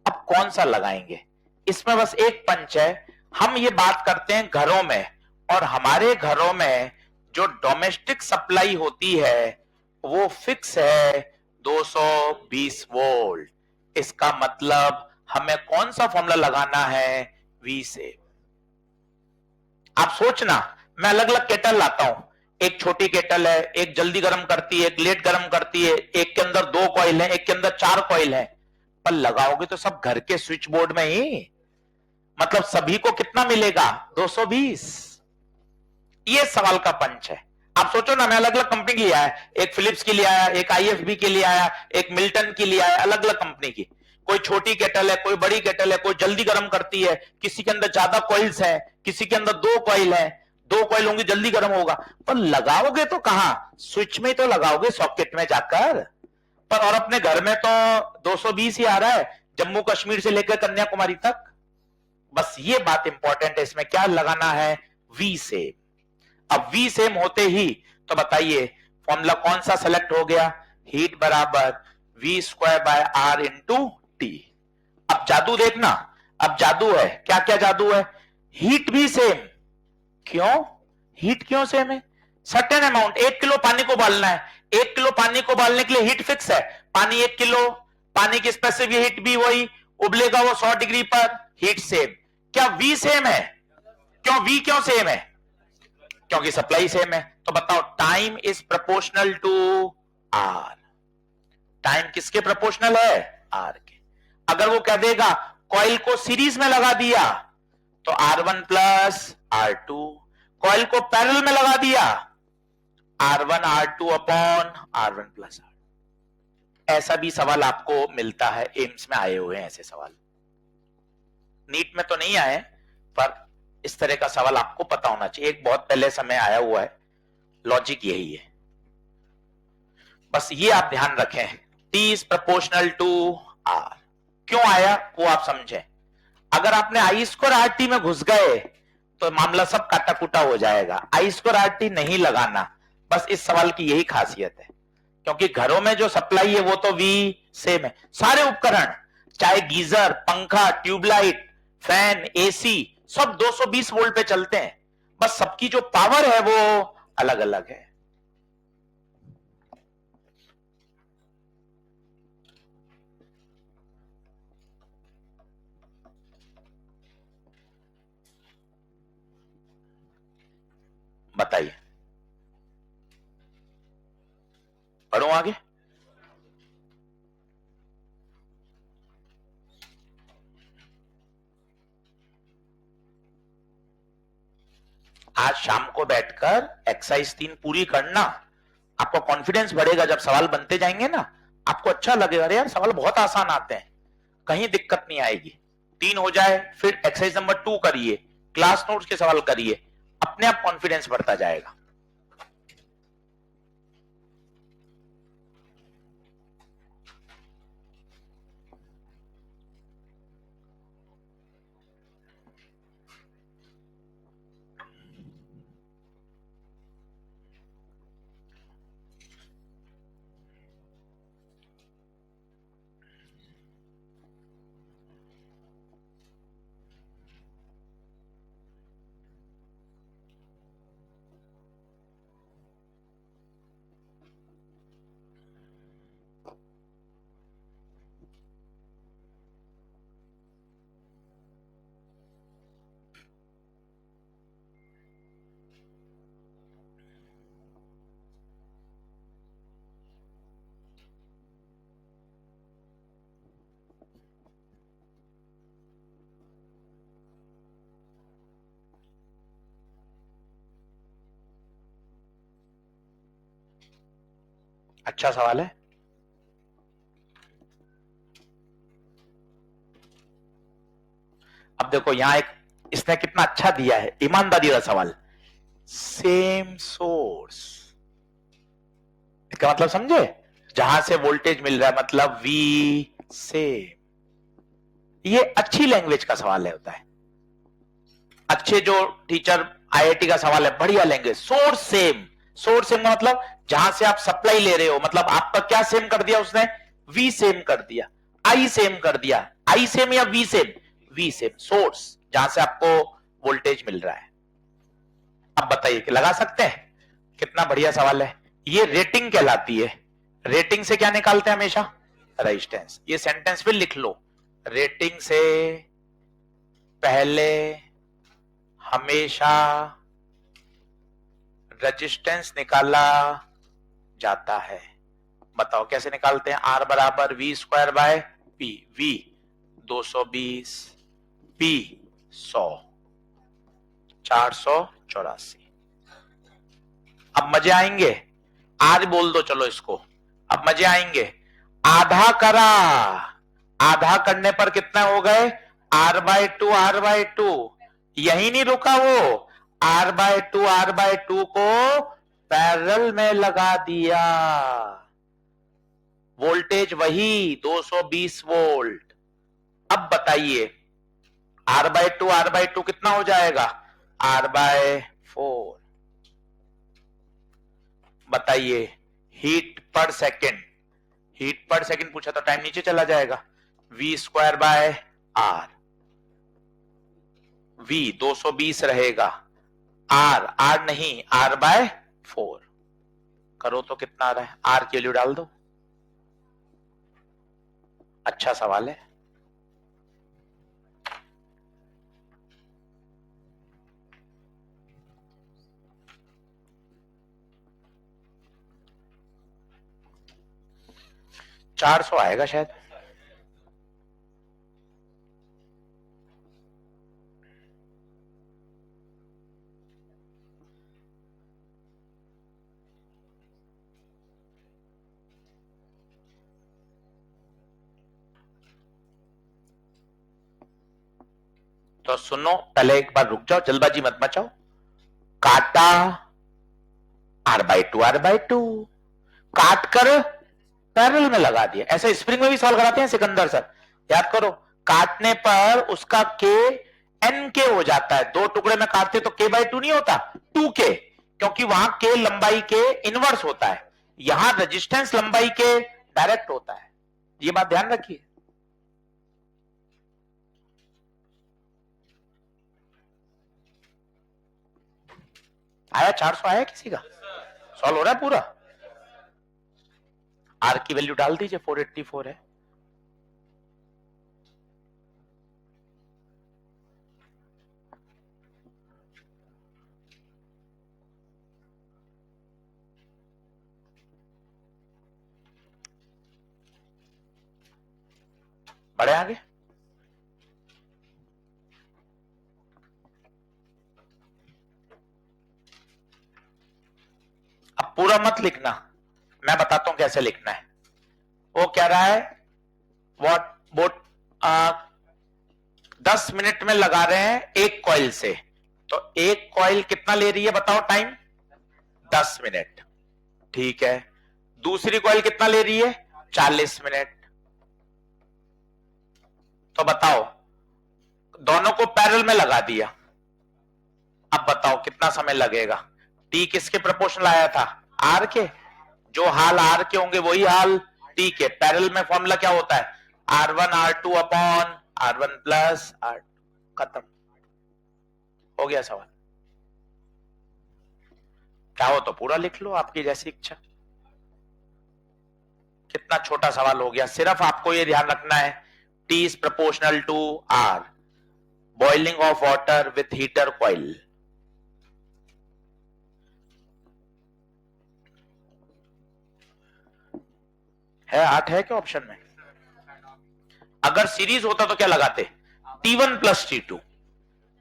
अब कौन सा लगाएंगे? इसमें बस एक पंच है। हम ये बात करते हैं घरों में, और हमारे घरों में जो डोमेस्टिक सप्लाई होती है वो फिक्स है 220 वोल्ट। इसका मतलब हमें कौन सा फॉर्मूला लगाना है? वी से। आप सोचना, मैं अलग अलग केटल लाता हूं, एक छोटी केटल है, एक जल्दी गर्म करती है, एक लेट गर्म करती है, एक के अंदर 2 कॉइल है, एक के अंदर 4 कॉइल है, पर लगाओगे तो सब घर के स्विच बोर्ड में ही, मतलब सभी को कितना मिलेगा? 220। ये सवाल का पंच है। आप सोचो ना, मैं अलग अलग कंपनी की लिया है, एक फिलिप्स की लिया है, एक आईएफबी के लिए आया, एक मिल्टन की लिया है, अलग अलग कंपनी की। कोई छोटी केटल है, कोई बड़ी केटल है, कोई जल्दी गर्म करती है, किसी के अंदर ज्यादा कॉइल्स है, किसी के अंदर 2 कॉइल है, 2 कॉइल होंगी जल्दी गर्म होगा। पर लगाओगे तो कहां? स्विच में तो लगाओगे, सॉकेट में जाकर। पर और अपने घर में तो 220 ही आ रहा है, जम्मू कश्मीर से लेकर कन्याकुमारी तक। बस ये बात इंपॉर्टेंट है, इसमें क्या लगाना है? वी से। अब वी सेम होते ही तो बताइए फॉर्मूला कौन सा सेलेक्ट हो गया? हीट बराबर V square by R into T. अब जादू देखना, अब जादू है। क्या क्या जादू है? हीट भी सेम। क्यों? हीट क्यों सेम है? सर्टेन अमाउंट, 1 किलो पानी को उबालना है, 1 किलो पानी को उबालने के लिए हीट फिक्स है। पानी 1 किलो, पानी की स्पेसिफिक हीट भी वही, उबलेगा वो 100 डिग्री पर, हीट सेम। क्या वी सेम है? क्यों वी क्यों सेम है? क्योंकि सप्लाई सेम है। तो बताओ, time is proportional to R. Time किसके प्रोपोर्शनल है? आर के। अगर वो कह देगा कॉइल को सीरीज में लगा दिया तो R1 प्लस R2, कॉइल को पैरेलल में लगा दिया R1 R2 upon R1 plus R। ऐसा भी सवाल आपको मिलता है, एम्स में आए हुए हैं ऐसे सवाल। नीट में तो नहीं आए, पर इस तरह का सवाल आपको पता होना चाहिए। एक बहुत पहले समय आया हुआ है, लॉजिक यही है। बस ये आप ध्यान रखें, T is proportional to R। क्यों आया वो आप समझें। अगर आपने आई स्क्वायर आर टी में घुस गए तो मामला सब काटा कुटा हो जाएगा। आई स्क्वायर आर टी नहीं लगाना, बस इस सवाल की यही खासियत है। क्योंकि घरों में जो सप्लाई है वो तो वी सेम है। सारे उपकरण, चाहे गीजर, पंखा, ट्यूबलाइट, फैन, एसी, सब 220 वोल्ट पे चलते हैं। बस सबकी जो पावर है वो अलग अलग है। बताइए, पढ़ूं आगे? आज शाम को बैठकर एक्सरसाइज 3 पूरी करना, आपको कॉन्फिडेंस बढ़ेगा। जब सवाल बनते जाएंगे ना, आपको अच्छा लगेगा, अरे यार सवाल बहुत आसान आते हैं, कहीं दिक्कत नहीं आएगी। 3 हो जाए, फिर एक्सरसाइज नंबर 2 करिए, क्लास नोट्स के सवाल करिए, अपने आप कॉन्फिडेंस बढ़ता जाएगा। अच्छा सवाल है। अब देखो यहां एक इसने कितना अच्छा दिया है, ईमानदारी का सवाल। सेम सोर्स, इसका मतलब समझे, जहां से वोल्टेज मिल रहा है मतलब वी सेम। ये अच्छी लैंग्वेज का सवाल है, होता है अच्छे जो टीचर आईआईटी का सवाल है, बढ़िया language. Source same, source same का मतलब जहां से आप सप्लाई ले रहे हो, मतलब आपका क्या सेम कर दिया उसने, वी सेम कर दिया, आई सेम कर दिया। आई सेम या V same, V same source, जहां से आपको वोल्टेज मिल रहा है। अब बताइए कि लगा सकते हैं, कितना बढ़िया सवाल है। ये रेटिंग कहलाती है। रेटिंग से क्या निकालते हैं हमेशा, रेजिस्टेंस। ये सेंटेंस फिर लिख लो, रेटिंग से पहले हमेशा रेजिस्टेंस निकाला जाता है। बताओ कैसे निकालते हैं। आर बराबर V square by P, V 220, P 100, 484। अब मजे आएंगे, आज बोल दो चलो इसको, अब मजे आएंगे। आधा करा, आधा करने पर कितना हो गए, R by two, R by two. यही नहीं रुका वो, आर बाय टू को पैरेलल में लगा दिया, वोल्टेज वही 220 वोल्ट। अब बताइए आर बाय टू कितना हो जाएगा, आर बाय 4। बताइए हीट पर सेकेंड, हीट पर सेकेंड पूछा तो टाइम नीचे चला जाएगा, V square by R, V 220 रहेगा, आर नहीं, आर बाय 4 करो तो कितना आ रहा है, आर की वैल्यू डाल दो। अच्छा सवाल है। चार 400 आएगा शायद। तो सुनो, पहले एक बार रुक जाओ, जल्दबाजी मत मचाओ। काटा आर बाय टू, काट कर पैरेलल में लगा दिया। ऐसा स्प्रिंग में भी सॉल्व कराते हैं सिकंदर सर, याद करो। काटने पर उसका के एन के हो जाता है, दो टुकड़े में काटते तो के बाय टू नहीं होता, 2k, क्योंकि वहां के लंबाई के इनवर्स होता है, यहां रेजिस्टेंस लंबाई के डायरेक्ट होता है। ये बात ध्यान रखिए। आया 400 आया किसी का, सॉल्व हो रहा है पूरा। आर की वैल्यू डाल दीजिए, 484 है। बढ़े आगे। अब पूरा मत लिखना, मैं बताता हूं कैसे लिखना है। वो कह रहा है वॉट बोट 10 मिनट में लगा रहे हैं एक कॉइल से, तो एक कॉइल कितना ले रही है बताओ टाइम, 10 मिनट, ठीक है। दूसरी कॉइल कितना ले रही है, 40 मिनट। तो बताओ, दोनों को पैरेलल में लगा दिया, अब बताओ कितना समय लगेगा। टी किसके प्रोपोर्शनल आया था, आर के, जो हाल आर के होंगे वही हाल टी के। पैरेलल में फॉर्मूला क्या होता है, R1 R2 upon R1 plus R2, खत्म हो गया सवाल। चाहो तो पूरा लिख लो, आपकी जैसी इच्छा। कितना छोटा सवाल हो गया, सिर्फ आपको यह ध्यान रखना है, T is proportional to R, boiling of water with heater coil। है 8 है क्या ऑप्शन में, अगर सीरीज होता तो क्या लगाते, T1 प्लस T2।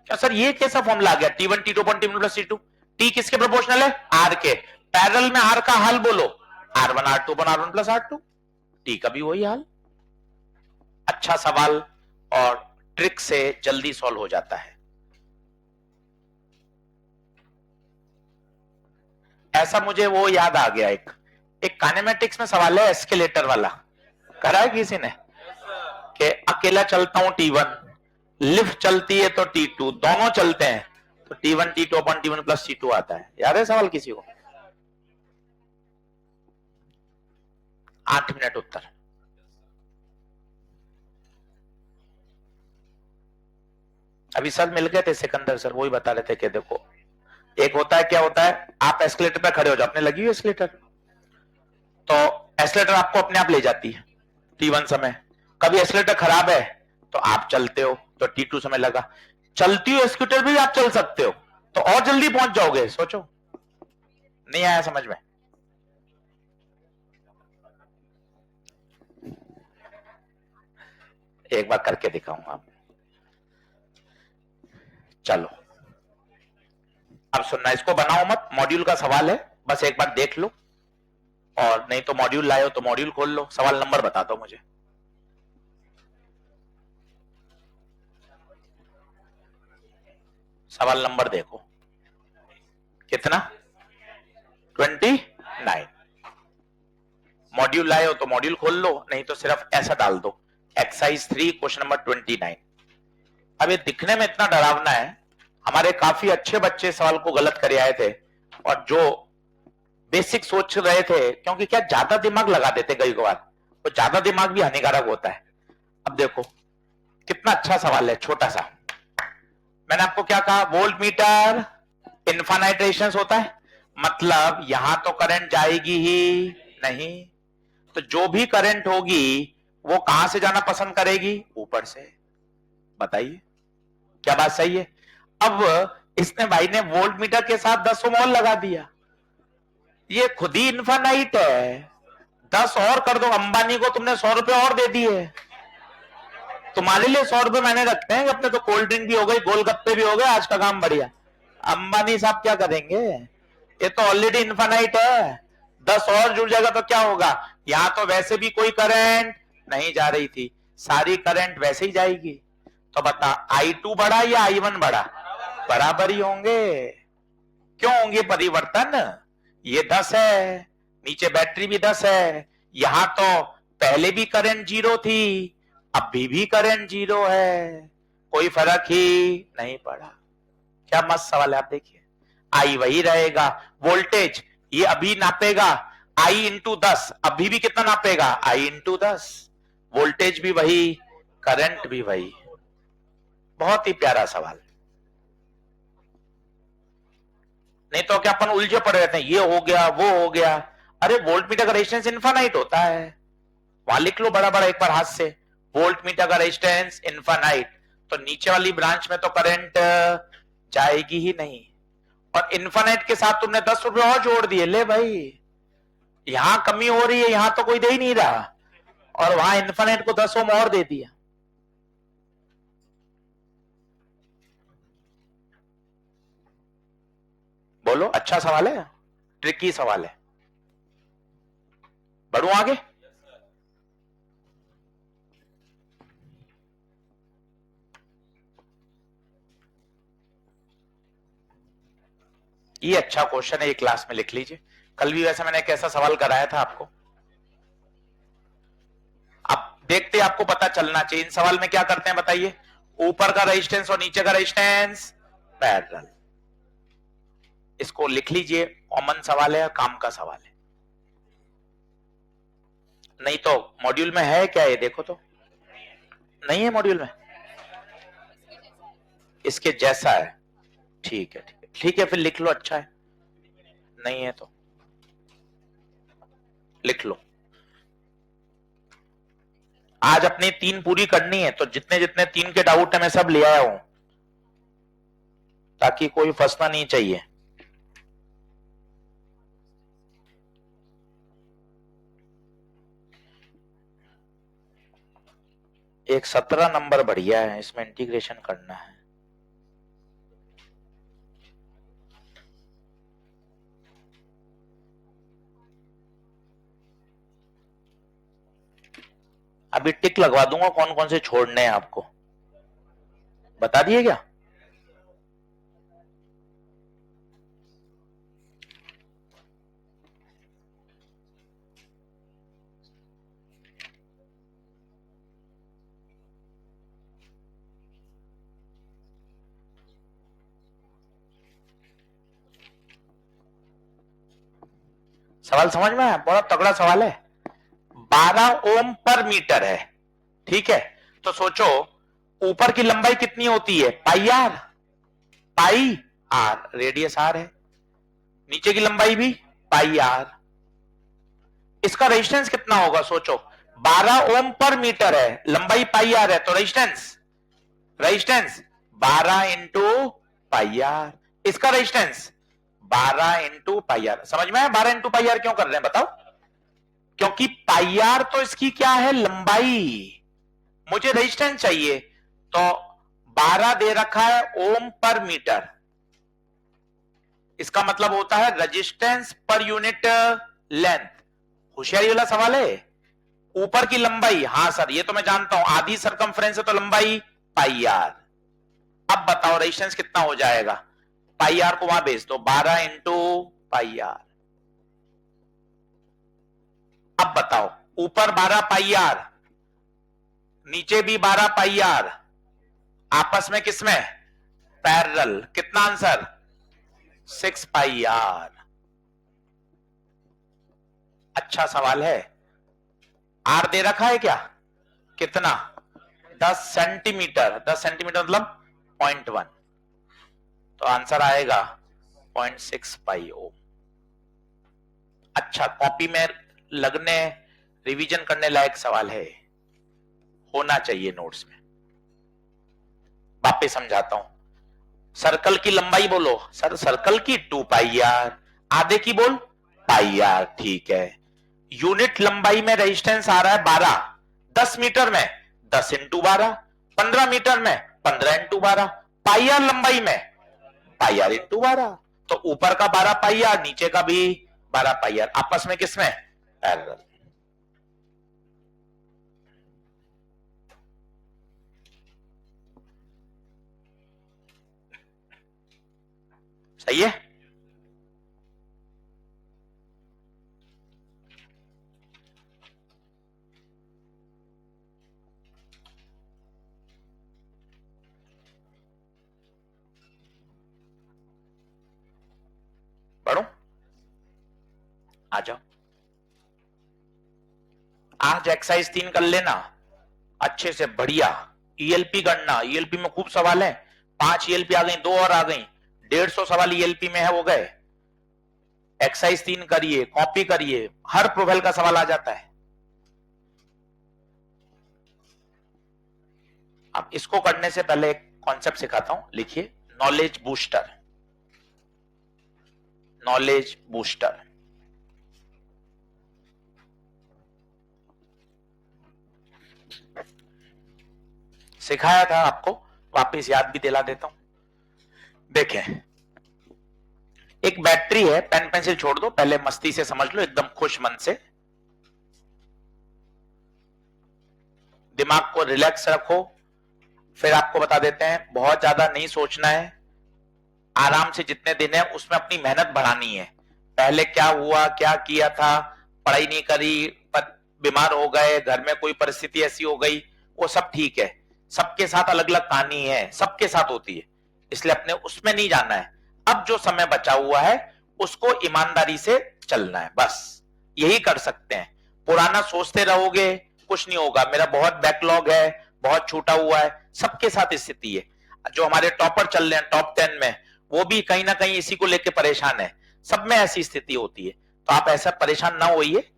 क्या सर ये कैसा फॉर्मूला आ गया, T1 T2 T1 plus T2। T किसके प्रोपोर्शनल है, R के, पैरेलल में R का हल बोलो, R1 R2 अपन R1 प्लस R2, टी का भी वही हाल। अच्छा सवाल और ट्रिक से जल्दी सॉल्व हो जाता है। ऐसा मुझे वो याद आ गया, एक काइनेमेटिक्स में सवाल है एस्केलेटर वाला, करा है किसी ने? कि अकेला चलता हूं T1, लिफ्ट चलती है तो T2, दोनों चलते हैं तो T1 T2 upon T1 plus T2 आता है। याद है सवाल किसी को? 8 मिनट उत्तर। अभी सर मिल गए थे सिकंदर सर, वही बता रहे थे कि देखो एक होता है, क्या होता है, आप एस्केलेटर पे खड़े हो जाओ, अपने लगी हुई एस्केलेटर, तो एस्केलेटर आपको अपने आप ले जाती है T1 समय। कभी एस्केलेटर खराब है तो आप चलते हो तो T2 समय लगा। चलती हुई एस्केलेटर भी आप चल सकते हो तो और जल्दी पहुंच जाओगे। सोचो, नहीं आया समझ में? एक बार करके दिखाऊंगा आप। चलो अब सुनना, इसको बनाओ मत, मॉड्यूल का सवाल है, बस एक बार देख लो, और नहीं तो मॉड्यूल लाए हो तो मॉड्यूल खोल लो। सवाल नंबर बता दो मुझे। सवाल नंबर देखो कितना, 29। मॉड्यूल लाए हो तो मॉड्यूल खोल लो, नहीं तो सिर्फ ऐसा डाल दो एक्सरसाइज 3 क्वेश्चन नंबर 29। अब ये दिखने में इतना डरावना है, हमारे काफी अच्छे बच्चे सवाल को गलत करे आए थे, और जो बेसिक सोच रहे थे, क्योंकि क्या ज्यादा दिमाग लगा देते कई बार, तो ज्यादा दिमाग भी हानिकारक होता है। अब देखो कितना अच्छा सवाल है, छोटा सा। मैंने आपको क्या कहा, वोल्ट मीटर इनफाइनाइट रेजिस्टेंस होता है, मतलब यहां तो करंट जाएगी ही नहीं, तो जो भी करंट होगी वो कहां से जाना पसंद करेगी, ऊपर से। बताइए क्या बात सही है? अब इसने भाई ने वोल्ट मीटर के साथ 10 ओम और लगा दिया, ये खुद ही इनफाइनाइट है, 10 और कर दो। अंबानी को तुमने 100 रुपए और दे दिए, तुम्हारे लिए 100 रुपए मैंने रखते हैं, अपने तो कोल्ड ड्रिंक भी हो गई, गोलगप्पे भी हो गए, आज का काम बढ़िया। अंबानी साहब क्या करेंगे, ये तो ऑलरेडी इनफाइनाइट है, 10 और जुड़ जाएगा तो क्या होगा। यहां तो वैसे भी कोई करंट नहीं जा रही थी, सारी करंट वैसे ही जाएगी, तो बता I2 बढ़ा या I1 बढ़ा? बराबर ही होंगे। क्यों होंगे परिवर्तन? ये 10 है, नीचे बैटरी भी 10 है, यहां तो पहले भी करंट 0 थी, अभी भी करंट 0 है, कोई फर्क ही नहीं पड़ा। क्या मस्त सवाल है, आप देखिए। आई वही रहेगा, वोल्टेज ये अभी नापेगा I इंटू 10, अभी भी कितना नापेगा, I इंटू 10, वोल्टेज भी वही, करंट भी वही। बहुत ही प्यारा सवाल। नहीं तो क्या अपन उलझे पड़े रहते हैं, ये हो गया वो हो गया। अरे वोल्ट मीटर का रेजिस्टेंस इनफाइनाइट होता है, वहां लिख लो बड़ा बड़ा एक बार हाथ से, वोल्ट मीटर का रेजिस्टेंस इनफाइनाइट, तो नीचे वाली ब्रांच में तो करंट जाएगी ही नहीं, और इनफाइनाइट के साथ तुमने 10 रुपए और जोड़ दिए, ले भाई यहां कमी हो रही है, यहां तो कोई दे ही नहीं रहा, और वहां इनफाइनाइट को 10 ओम और दे दिया। बोलो अच्छा सवाल है, ट्रिकी सवाल है। बढ़ू आगे? ये अच्छा क्वेश्चन है, ये क्लास में लिख लीजिए। कल भी वैसे मैंने कैसा सवाल कराया था आपको, अब देखते आपको पता चलना चाहिए इन सवाल में क्या करते हैं बताइए। ऊपर का रेजिस्टेंस और नीचे का रेजिस्टेंस पैरेलल, इसको लिख लीजिए, कॉमन सवाल है, काम का सवाल है। नहीं तो मॉड्यूल में है क्या, ये देखो तो, नहीं है मॉड्यूल में, इसके जैसा है। ठीक है ठीक है ठीक है, फिर लिख लो, अच्छा है। नहीं है तो लिख लो। आज अपनी 3 पूरी करनी है, तो जितने जितने 3 के डाउट है मैं सब ले आया हूं, ताकि कोई फंसना नहीं चाहिए। एक 17 नंबर बढ़िया है, इसमें इंटीग्रेशन करना है। अभी टिक लगवा दूंगा कौन कौन से छोड़ने हैं आपको, बता दिए क्या? सवाल समझ में आया? बड़ा तगड़ा सवाल है। 12 ओम पर मीटर है, ठीक है? तो सोचो ऊपर की लंबाई कितनी होती है? Pi r, pi r, radius r है, नीचे की लंबाई भी पाई आर। इसका रेजिस्टेंस कितना होगा सोचो, 12 ओम पर मीटर है, लंबाई पाई आर है, तो resistance, resistance 12 into pi R. इसका रेजिस्टेंस 12 इंटू पाई आर। समझ में आया 12 इंटू पाई आर क्यों कर रहे हैं बताओ? क्योंकि पाई आर तो इसकी क्या है? लंबाई। मुझे रेजिस्टेंस चाहिए, तो 12 दे रखा है ओम पर मीटर, इसका मतलब होता है रेजिस्टेंस पर यूनिट लेंथ। होशियारी वाला सवाल है। ऊपर की लंबाई, हां सर ये तो मैं जानता हूं, आधी सरकमफ्रेंस है तो लंबाई पाई आर। अब बताओ रेजिस्टेंस कितना हो जाएगा? पाई आर को वहां भेज दो, 12 इंटू पाई आर। अब बताओ ऊपर 12 पाई आर, नीचे भी 12 पाई आर, आपस में किसमें? पैरेलल। कितना आंसर? 6 pi are. अच्छा सवाल है। आर दे रखा है क्या? कितना? 10 सेंटीमीटर। 10 सेंटीमीटर मतलब 0.1, तो आंसर आएगा 0.6 पाई ओम। अच्छा, कॉपी में लगने, रिवीजन करने लायक सवाल है, होना चाहिए नोट्स में। वापस समझाता हूं। सर्कल की लंबाई बोलो सर, सर्कल की 2 पाई आर, आधे की बोल पाई आर, ठीक है। यूनिट लंबाई में रेजिस्टेंस आ रहा है 12, 10 मीटर में 10 इंटू 12, 15 मीटर में 15 इंटू 12, पाई आर लंबाई में पाई आर इंटू 12, तो ऊपर का 12 पाई आर, नीचे का भी 12 पाई आर, आपस में किसमें? पैरेलल। सही है? बढ़ो, आ जाओ। आज एक्सरसाइज 3 कर लेना अच्छे से, बढ़िया। ईएलपी गणना, ईएलपी में खूब सवाल है, 5 ईएलपी आ गई, 2 और आ गई, 150 सवाल ईएलपी में है, वो गए। एक्सरसाइज 3 करिए, कॉपी करिए, हर प्रोफाइल का सवाल आ जाता है। अब इसको करने से पहले एक कॉन्सेप्ट सिखाता हूं, लिखिए, नॉलेज बूस्टर। नॉलेज बूस्टर सिखाया था आपको, वापस याद भी दिला देता हूं। देखें, एक बैटरी है, पेन पेंसिल छोड़ दो, पहले मस्ती से समझ लो, एकदम खुश मन से, दिमाग को रिलैक्स रखो। फिर आपको बता देते हैं, बहुत ज्यादा नहीं सोचना है, आराम से जितने दिन है उसमें अपनी मेहनत बढ़ानी है। पहले क्या हुआ, क्या किया था, पढ़ाई नहीं करी, बीमार हो गए, घर में कोई परिस्थिति ऐसी हो गई, वो सब ठीक है। सबके साथ अलग अलग कहानी है, सबके साथ होती है, इसलिए अपने उसमें नहीं जाना है। अब जो समय बचा हुआ है उसको ईमानदारी से चलना है, बस यही कर सकते हैं। पुराना सोचते रहोगे कुछ नहीं होगा। मेरा बहुत बैकलॉग है, बहुत छूटा हुआ है, सबके साथ स्थिति है। जो हमारे टॉपर चल रहे हैं टॉप 10 में, वो भी कहीं ना कहीं इसी को लेकर परेशान है, सब में ऐसी स्थिति होती है। तो आप ऐसा परेशान ना होइए,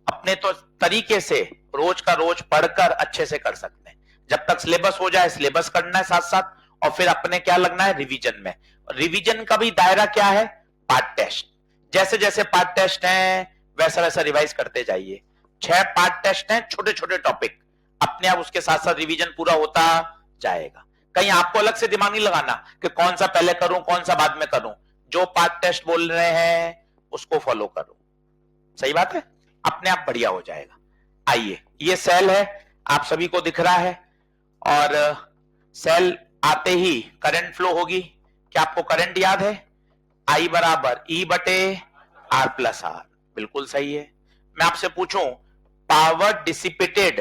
अपने तो तरीके से रोज का रोज पढ़कर अच्छे से कर सकते हैं। जब तक सिलेबस हो जाए, सिलेबस करना है साथ साथ, और फिर अपने क्या लगना है, रिवीजन में। रिवीजन का भी दायरा क्या है, पार्ट टेस्ट। जैसे जैसे पार्ट टेस्ट हैं वैसा वैसा रिवाइज करते जाइए। 6 पार्ट टेस्ट हैं, छोटे छोटे टॉपिक, अपने आप उसके साथ साथ रिवीजन पूरा होता जाएगा। कहीं आपको अलग से दिमाग नहीं लगाना कि कौन सा पहले करूं कौन सा बाद में करूं, जो पार्ट टेस्ट बोल रहे हैं उसको फॉलो करो। सही बात है, अपने आप बढ़िया हो जाएगा। आइए, ये सेल है, आप सभी को दिख रहा है। और सेल आते ही करंट फ्लो होगी। क्या आपको करंट याद है? I बराबर E बटे R प्लस आर। बिल्कुल सही है। मैं आपसे पूछूं, पावर डिसिपेटेड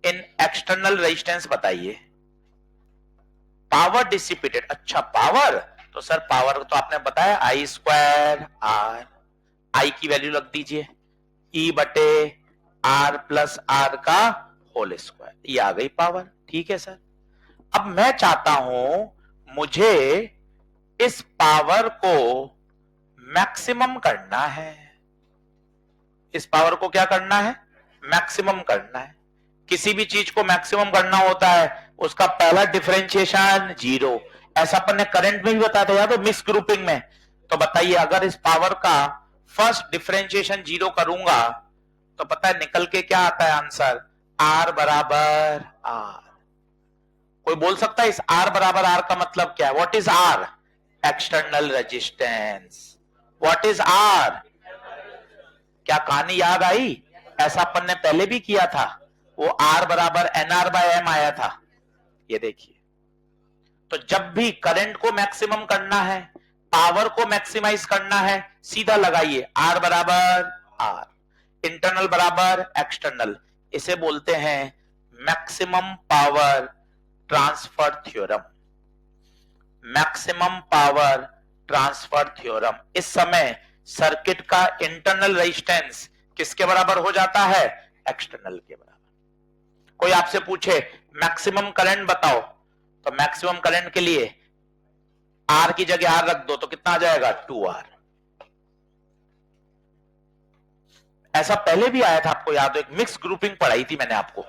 इन एक्सटर्नल रेजिस्टेंस बताइए। पावर डिसिपेटेड, अच्छा पावर, तो सर पावर तो आपने बताया I स्क्वायर R, I की वैल्यू रख दीजिए E बटे R प्लस आर का होल स्क्वायर, ये आ गई पावर। ठीक है सर। अब मैं चाहता हूं मुझे इस पावर को मैक्सिमम करना है। इस पावर को क्या करना है? मैक्सिमम करना है। किसी भी चीज को मैक्सिमम करना होता है उसका पहला डिफरेंशिएशन जीरो। ऐसा अपन ने करंट में भी बताया था, याद है, मिक्स ग्रुपिंग में। तो बताइए, अगर इस पावर का फर्स्ट डिफरेंशिएशन जीरो करूंगा तो पता है निकल के क्या आता है आंसर? आर बराबर आर। कोई बोल सकता है इस आर बराबर आर का मतलब क्या है? What is R? External resistance. What is R? क्या कहानी याद आई? ऐसा अपन ने पहले भी किया था, वो आर बराबर एन आर बाय एम आया था। ये देखिए, तो जब भी करंट को मैक्सिमम करना है, पावर को मैक्सिमाइज करना है, सीधा लगाइए आर बराबर आर, इंटरनल बराबर एक्सटर्नल। इसे बोलते हैं maximum power transfer theorem. Maximum power transfer theorem. इस समय सर्किट का इंटरनल रेजिस्टेंस किसके बराबर हो जाता है? एक्सटर्नल के बराबर। कोई आपसे पूछे मैक्सिमम करंट बताओ, तो मैक्सिमम करंट के लिए आर की जगह आर रख दो तो कितना आ जाएगा? 2R। ऐसा पहले भी आया था, आपको याद हो, एक मिक्स ग्रुपिंग पढ़ाई थी मैंने आपको,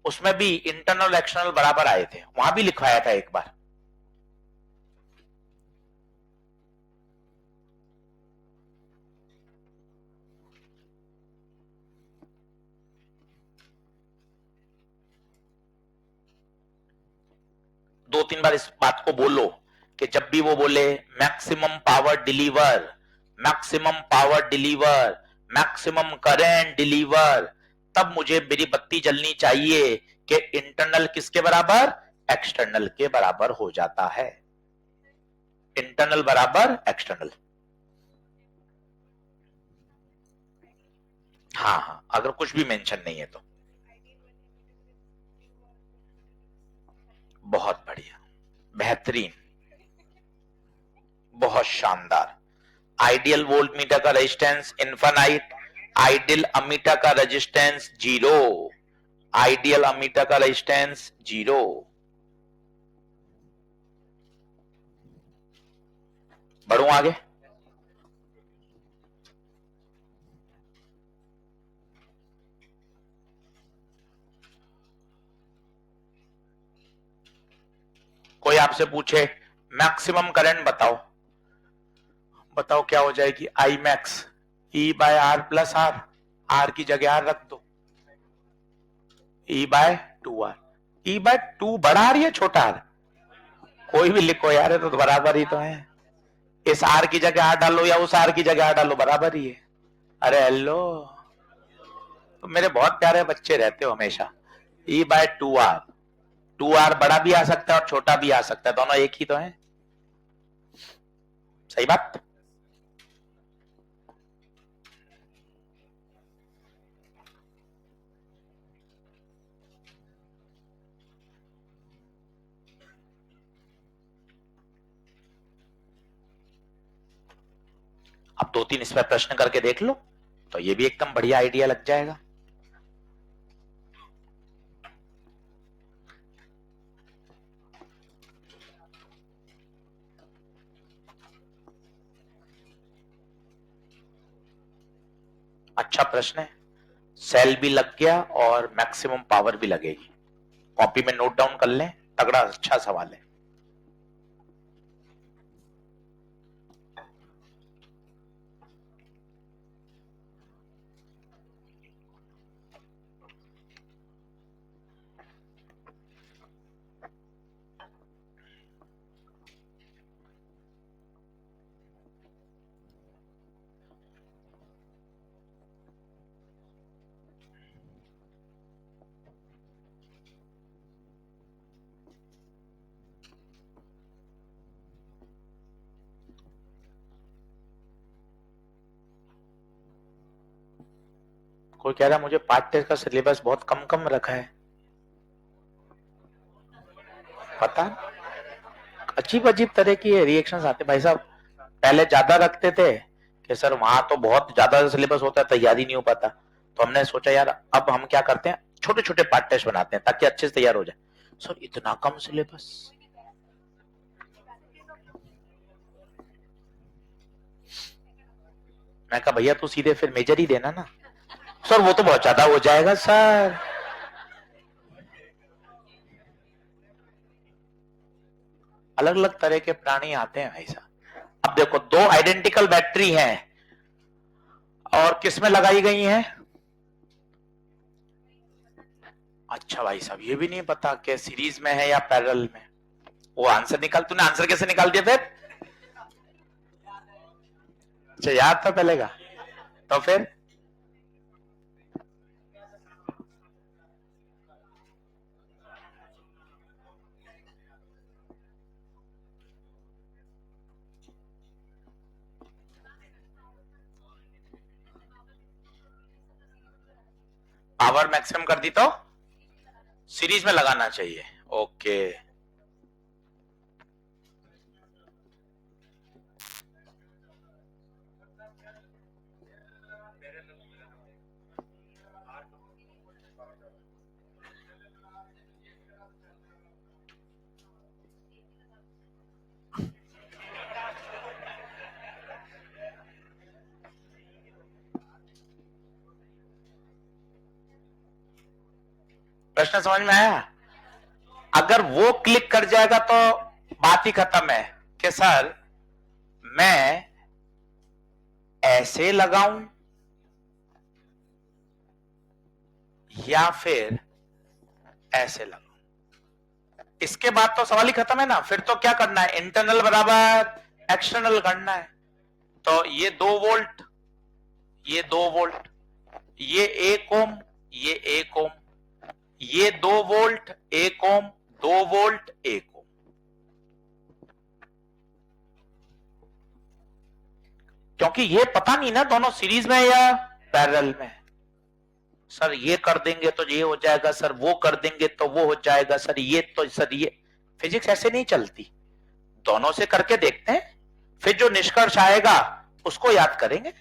उसमें भी इंटरनल एक्सटर्नल बराबर आए थे, वहां भी लिखवाया था एक बार। दो तीन बार इस बात को बोलो कि जब भी वो बोले maximum power deliver, maximum power deliver, maximum current deliver, तब मुझे मेरी बत्ती जलनी चाहिए कि इंटरनल किसके बराबर? एक्सटर्नल के बराबर हो जाता है। इंटरनल बराबर एक्सटर्नल। हाँ हाँ, अगर कुछ भी मेंशन नहीं है तो। बहुत बढ़िया, बेहतरीन, बहुत शानदार। आइडियल वोल्ट मीटर का रेजिस्टेंस इनफाइनाइट, आइडियल अमीटर का रेजिस्टेंस जीरो। आइडियल अमीटर का रेजिस्टेंस जीरो। बढ़ू आगे। कोई आपसे पूछे मैक्सिमम करंट बताओ, बताओ क्या हो जाएगी? I max E by R plus R, R की जगह आर रख दो, ई बाय 2R। ई बाय 2 बड़ा आर या छोटा आर? कोई भी लिखो यार, तो बराबर ही तो है। इस आर की जगह आर डालो या उस आर की जगह आर डालो, बराबर ही है। अरे हेलो, तो मेरे बहुत प्यारे बच्चे रहते हो हमेशा। ई बाय 2R, 2R बड़ा भी आ सकता है और छोटा भी आ सकता है, दोनों एक ही तो है। सही बात। अब दो तीन इस पर प्रश्न करके देख लो तो ये भी एकदम बढ़िया आइडिया लग जाएगा। अच्छा प्रश्न है, सेल भी लग गया और मैक्सिमम पावर भी लगेगी। कॉपी में नोट डाउन कर लें, तगड़ा अच्छा सवाल है। कोई कह रहा है मुझे पार्ट टेस्ट का सिलेबस बहुत कम कम रखा है, पता अजीब अजीब तरह की रिएक्शंस आते भाई साहब। पहले ज्यादा रखते थे कि सर वहां तो बहुत ज्यादा सिलेबस होता है, तैयारी नहीं हो पाता, तो हमने सोचा यार अब हम क्या करते हैं, छोटे छोटे पार्ट टेस्ट बनाते हैं ताकि अच्छे से तैयार हो जाए। सर इतना कम सिलेबस, मैं कहा भैया तू सीधे फिर मेजर ही देना ना। सर वो तो बहुत ज्यादा हो जाएगा सर। अलग अलग तरह के प्राणी आते हैं भाई साहब। अब देखो दो आइडेंटिकल बैटरी हैं और किस में लगाई गई हैं? अच्छा भाई साहब ये भी नहीं पता कि सीरीज में है या पैरेलल में। वो आंसर निकाल, तूने आंसर कैसे निकाल दिया फिर? अच्छा याद था पहले का, तो फिर पावर मैक्सिमम कर दी तो सीरीज में लगाना चाहिए। ओके प्रश्न समझ में आया? अगर वो क्लिक कर जाएगा तो बात ही खत्म है कि सर मैं ऐसे लगाऊं या फिर ऐसे लगाऊं, इसके बाद तो सवाल ही खत्म है ना। फिर तो क्या करना है, इंटरनल बराबर एक्सटर्नल करना है। तो ये 2 वोल्ट, ये 2 वोल्ट, ये 1 ओम, ये 1 ओम, ये 2 वोल्ट 1 ओम, 2 वोल्ट 1 ओम। क्योंकि ये पता नहीं ना दोनों सीरीज में या पैरेलल में। सर ये कर देंगे तो ये हो जाएगा, सर वो कर देंगे तो वो हो जाएगा, सर ये तो सर ये। फिजिक्स ऐसे नहीं चलती, दोनों से करके देखते हैं, फिर जो निष्कर्ष आएगा उसको याद करेंगे।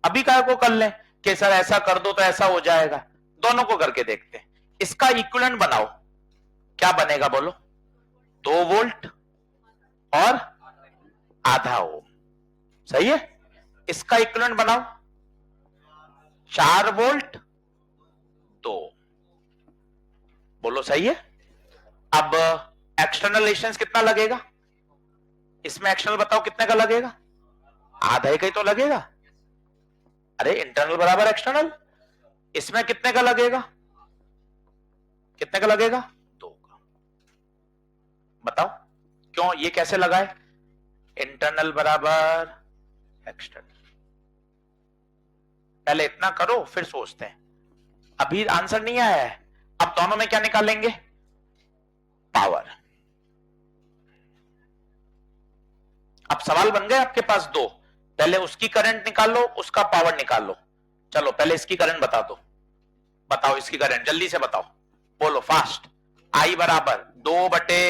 अभी काय को कर लें कि सर ऐसा कर दो तो ऐसा हो जाएगा, दोनों को करके देखते हैं। इसका इक्विवेलेंट बनाओ, क्या बनेगा बोलो? 2 वोल्ट और आधा ओम, सही है। इसका इक्विवेलेंट बनाओ 4 वोल्ट 2, बोलो सही है। अब एक्सटर्नल रेजिस्टेंस कितना लगेगा इसमें? एक्सटर्नल बताओ कितने का लगेगा? आधा का ही तो लगेगा। अरे इंटरनल बराबर एक्सटर्नल, इसमें कितने का लगेगा? कितने का लगेगा? 2 का। बताओ क्यों, ये कैसे लगाए? इंटरनल बराबर एक्सटर्नल। पहले इतना करो फिर सोचते हैं। अभी आंसर नहीं आया है, अब दोनों में क्या निकालेंगे? पावर। अब सवाल बन गए आपके पास 2, पहले उसकी करंट निकाल लो, उसका पावर निकाल लो। चलो पहले इसकी करंट बता दो, बताओ इसकी करंट जल्दी से बताओ, बोलो फास्ट। आई बराबर 2 बटे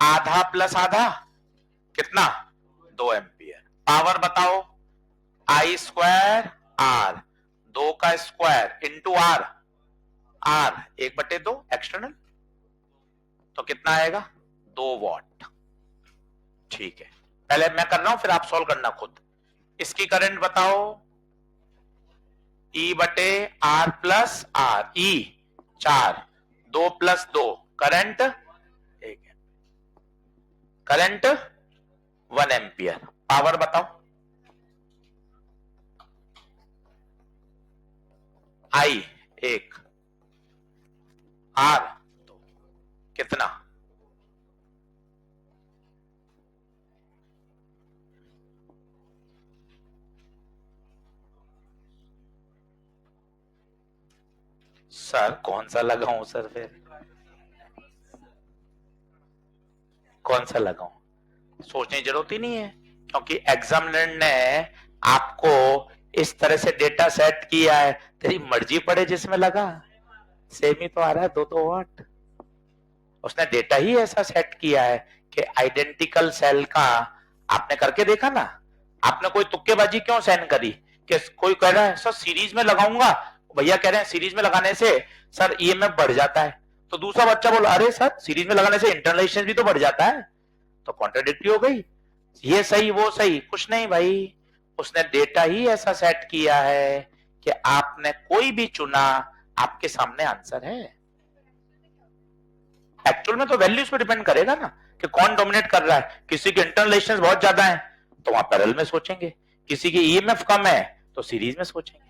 आधा प्लस आधा, कितना? 2 एम्पियर। पावर बताओ, आई स्क्वायर आर, 2 का square into R, R 1/2 external, तो कितना आएगा? 2 वॉट। ठीक है, पहले मैं कर रहा हूं फिर आप सॉल्व करना खुद। इसकी करंट बताओ, ई बटे R plus R, E 4, 2 plus 2 current 1, current 1 ampere. Power बताओ, आई 1, आर 2, कितना? सर कौन सा लगाऊं सर, फिर कौन सा लगाऊं? सोचने की जरूरत ही नहीं है, क्योंकि एग्जामिनर ने आपको इस तरह से डेटा सेट किया है, तेरी मर्जी पड़े जिसमें लगा, सेम ही तो आ रहा है 2-2 वाट। उसने डेटा ही ऐसा सेट किया है कि आइडेंटिकल सेल का आपने करके देखा ना। आपने कोई तुक्केबाजी क्यों साइन करी कि कोई कह रहा है सर सीरीज में लगाऊंगा, भैया कह रहे हैं सीरीज में लगाने से सर ईएमएफ बढ़ जाता है, तो दूसरा बच्चा बोला अरे सर सीरीज में लगाने से इंटरनल रेजिस्टेंस भी तो बढ़ जाता है, तो कॉन्ट्राडिक्टरी हो गई, ये सही वो सही। कुछ नहीं भाई, उसने डेटा ही ऐसा सेट किया है कि आपने कोई भी चुना आपके सामने आंसर है। एक्चुअल में तो वैल्यूज पे डिपेंड करेगा ना कि कौन डोमिनेट कर रहा है। किसी के इंटरनल रेजिस्टेंस बहुत ज्यादा है तो वहां पैरेलल में सोचेंगे, किसी की ईएमएफ कम है तो सीरीज में सोचेंगे,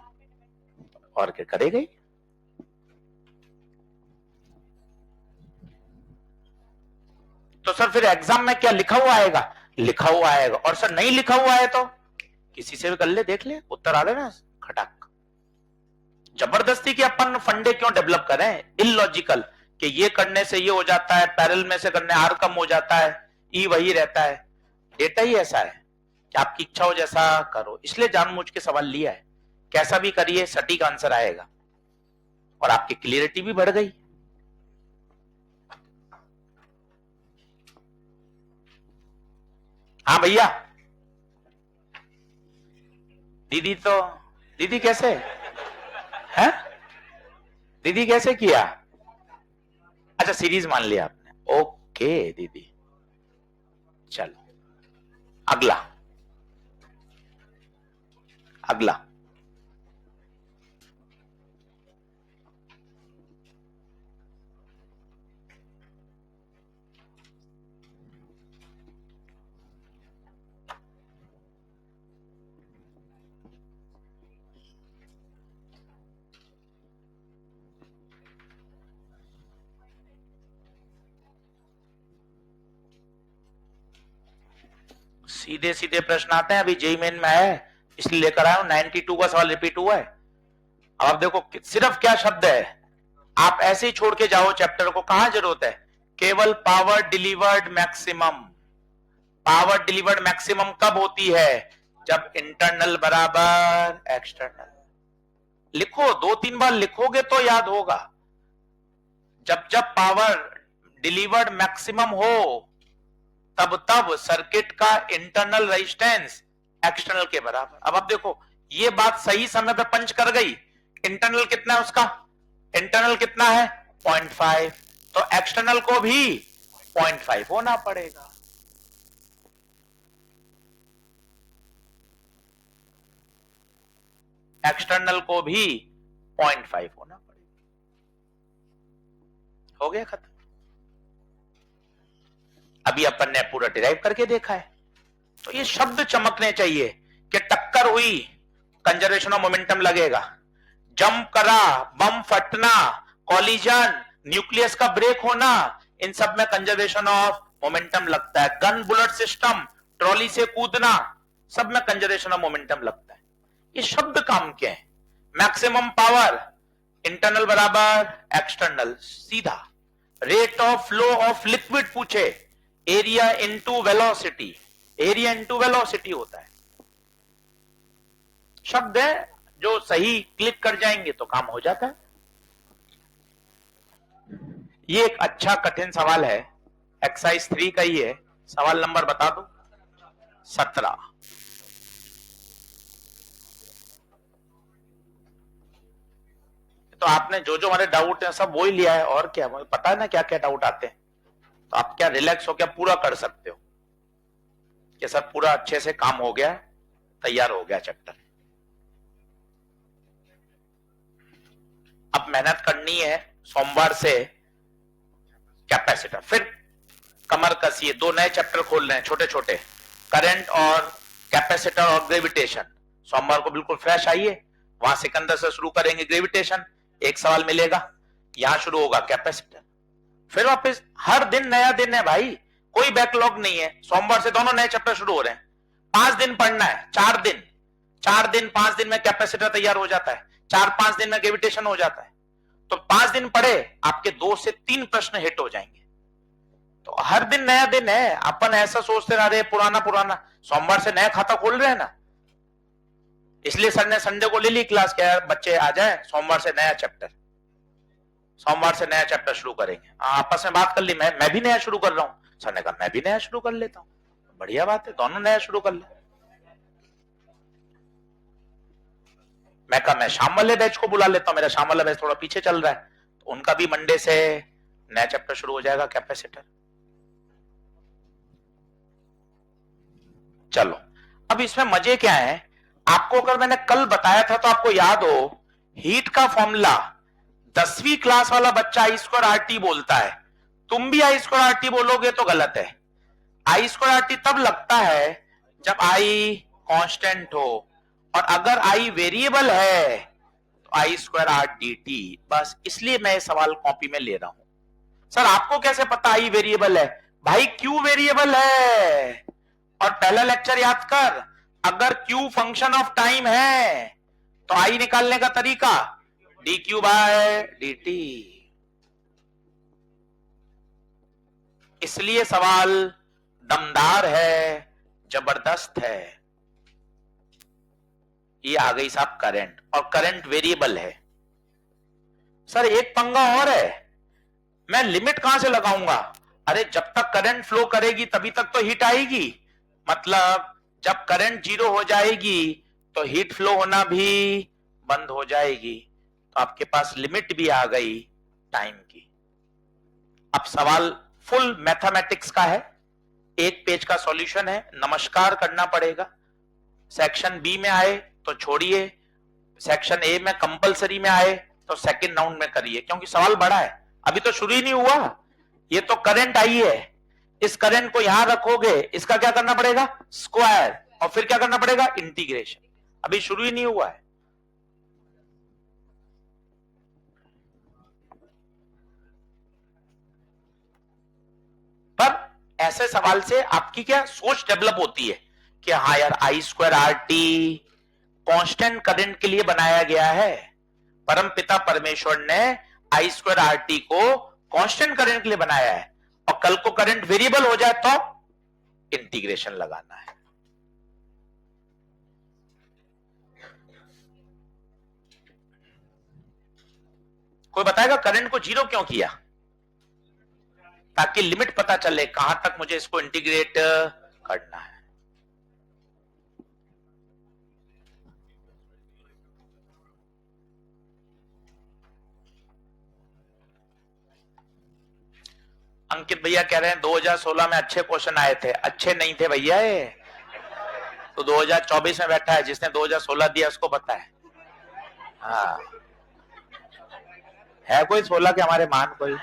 और क्या करेगा ही। तो सर फिर एग्जाम में क्या लिखा हुआ आएगा? लिखा हुआ आएगा। और सर नहीं लिखा हुआ है तो किसी से भी कर ले, देख ले, उत्तर आ रहे ना खटाक। जबरदस्ती की अपन फंडे क्यों डेवलप करें इलॉजिकल कि ये करने से ये हो जाता है, पैरेलल में से करने आर कम हो जाता है, ई वही रहता है। डेटा ही ऐसा है कि आपकी इच्छा हो जैसा करो, इसलिए जानबूझ के सवाल लिया है। कैसा भी करिए सटीक आंसर आएगा और आपकी क्लियरिटी भी बढ़ गई। हाँ भैया, दीदी कैसे है? दीदी कैसे किया? अच्छा सीरीज मान लिया आपने, ओके दीदी। चलो अगला अगला सीधे सीधे प्रश्न आते हैं, अभी जेई मेन में है इसलिए लेकर आया हूं। 92 का सवाल रिपीट हुआ है। अब आप देखो सिर्फ क्या शब्द है, आप ऐसे ही छोड़ के जाओ चैप्टर को, कहां जरूरत है? केवल power delivered maximum. Power delivered maximum कब होती है? जब इंटरनल बराबर एक्सटर्नल। लिखो, 2-3 बार लिखोगे तो याद होगा। जब जब पावर डिलीवर्ड मैक्सिमम हो तब तब सर्किट का इंटरनल रेजिस्टेंस एक्सटर्नल के बराबर। अब आप देखो ये बात सही समय पे पंच कर गई। इंटरनल कितना है उसका? इंटरनल कितना है? 0.5, तो एक्सटर्नल को भी 0.5 होना पड़ेगा। एक्सटर्नल को भी 0.5 होना पड़ेगा। हो गया खत्म। अभी अपन ने पूरा डिराइव करके देखा है। तो ये शब्द चमकने चाहिए कि टक्कर हुई कंजर्वेशन ऑफ मोमेंटम लगेगा, जंप करा बम फटना, कॉलिजन न्यूक्लियस का ब्रेक होना, इन सब में कंजर्वेशन ऑफ मोमेंटम लगता है। गन बुलेट सिस्टम, ट्रॉली से कूदना, सब में कंजर्वेशन ऑफ मोमेंटम लगता है। ये शब्द काम के हैं। मैक्सिमम पावर इंटरनल बराबर एक्सटर्नल, सीधा। Rate of flow of liquid पूछे, area into velocity, area into velocity होता है। शब्द है जो सही क्लिक कर जाएंगे तो काम हो जाता है। ये एक अच्छा कठिन सवाल है, एक्सरसाइज 3 का ही है। सवाल नंबर बता दो, 17। तो आपने जो जो हमारे डाउट है सब वही लिया है, और क्या मुझे पता है ना क्या क्या डाउट आते हैं। तो आप क्या रिलैक्स हो क्या पूरा कर सकते हो कि सर पूरा अच्छे से काम हो गया, तैयार हो गया चैप्टर। अब मेहनत करनी है सोमवार से कैपेसिटर, फिर कमर कसिए। 2 नए चैप्टर खोल रहे हैं छोटे छोटे, करंट और कैपेसिटर और ग्रेविटेशन। सोमवार को बिल्कुल फ्रेश आइए, वहां सिकंदर से शुरू करेंगे ग्रेविटेशन, एक सवाल मिलेगा, यहां शुरू होगा कैपेसिटर, फिर वापस। हर दिन नया दिन है भाई, कोई बैकलॉग नहीं है। सोमवार से दोनों नए चैप्टर शुरू हो रहे हैं। 5 दिन पढ़ना है, 4 दिन 5 दिन में कैपेसिटर तैयार हो जाता है, 4-5 दिन में ग्रेविटेशन हो जाता है। तो 5 दिन पढ़े, आपके 2 से 3 प्रश्न हिट हो जाएंगे। तो हर दिन नया दिन है। अपन ऐसा सोचते रह रहे पुराना पुराना, सोमवार से नया खाता खोल रहे हैं ना, इसलिए सर ने संडे को ले ली क्लास के, यार बच्चे आ जाए, सोमवार से नया चैप्टर, सोमवार से नया चैप्टर शुरू करेंगे। आपस में बात कर ली, मैं भी नया शुरू कर रहा हूं। सर ने कहा मैं भी नया शुरू कर लेता हूं। बढ़िया बात है, दोनों नया शुरू कर ले। मैं कहा मैं शाम वाले बैच को बुला लेता हूं, मेरा शाम वाला बैच थोड़ा पीछे चल रहा है, तो उनका भी मंडे से नया चैप्टर शुरू हो जाएगा, कैपेसिटर। चलो, अब इसमें मजे क्या है, आपको अगर मैंने कल बताया था तो आपको याद हो, हीट का फॉर्मूला 10वीं क्लास वाला बच्चा आई स्क्वायर आर टी बोलता है, तुम भी आई स्क्वायर आर टी बोलोगे तो गलत है। आई स्क्वायर आर टी तब लगता है जब आई कांस्टेंट हो, और अगर आई वेरिएबल है तो आई स्क्वायर आर डी टी। बस इसलिए मैं सवाल कॉपी में ले रहा हूं। सर आपको कैसे पता आई वेरिएबल है? भाई क्यू वेरिएबल है, और पहला लेक्चर याद कर, अगर क्यू फंक्शन ऑफ टाइम है तो आई निकालने का तरीका d q by d t. इसलिए सवाल दमदार है, जबरदस्त है। ये आ गई साहब करंट, और करंट वेरिएबल है। सर एक पंगा और है, मैं लिमिट कहां से लगाऊंगा? अरे जब तक करंट फ्लो करेगी तभी तक तो हीट आएगी, मतलब जब करंट जीरो हो जाएगी तो हीट फ्लो होना भी बंद हो जाएगी। तो आपके पास लिमिट भी आ गई टाइम की। अब सवाल फुल मैथमेटिक्स का है, एक पेज का सॉल्यूशन है, नमस्कार करना पड़ेगा। सेक्शन बी में आए तो छोड़िए, सेक्शन ए में कंपलसरी में आए तो सेकंड राउंड में करिए, क्योंकि सवाल बड़ा है, अभी तो शुरू ही नहीं हुआ। ये तो करंट आई है, इस करंट को यहां रखोगे, इसका क्या करना पड़ेगा? स्क्वायर, और फिर क्या करना पड़ेगा? इंटीग्रेशन। अभी शुरू ही नहीं हुआ है। पर ऐसे सवाल से आपकी क्या सोच डेवलप होती है कि हाँ यार, I square R T constant current के लिए बनाया गया है। परम पिता परमेश्वर ने आई स्क्वायर आर टी को कांस्टेंट करंट के लिए बनाया है, और कल को करंट वेरिएबल हो जाए तो इंटीग्रेशन लगाना है। कोई बताएगा करंट को जीरो क्यों किया? ताकि लिमिट पता चले कहां तक मुझे इसको इंटीग्रेट करना है। अंकित भैया कह रहे हैं 2016 में अच्छे क्वेश्चन आए थे। अच्छे नहीं थे भैया, ये तो 2024 में बैठा है, जिसने 2016 दिया उसको पता है। हाँ, है कोई 16 के हमारे मान कोई?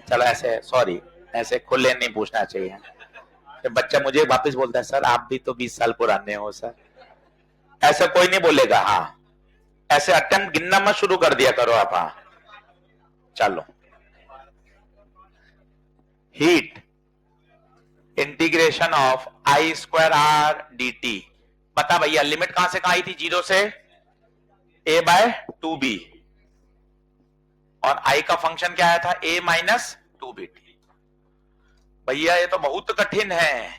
चलो ऐसे सॉरी, ऐसे खुले नहीं पूछना चाहिए। फिर बच्चा मुझे वापस बोलता है सर आप भी तो 20 साल पुराने हो सर। ऐसे कोई नहीं बोलेगा। हाँ, ऐसे अटेम्प्ट गिनना मत शुरू कर दिया करो आप। हाँ चलो, heat integration of I square R D T. बता भैया लिमिट कहां से कहां आई थी? जीरो से a बाय 2b, और i का फंक्शन क्या आया था? a minus 2bt। भैया ये तो बहुत कठिन है।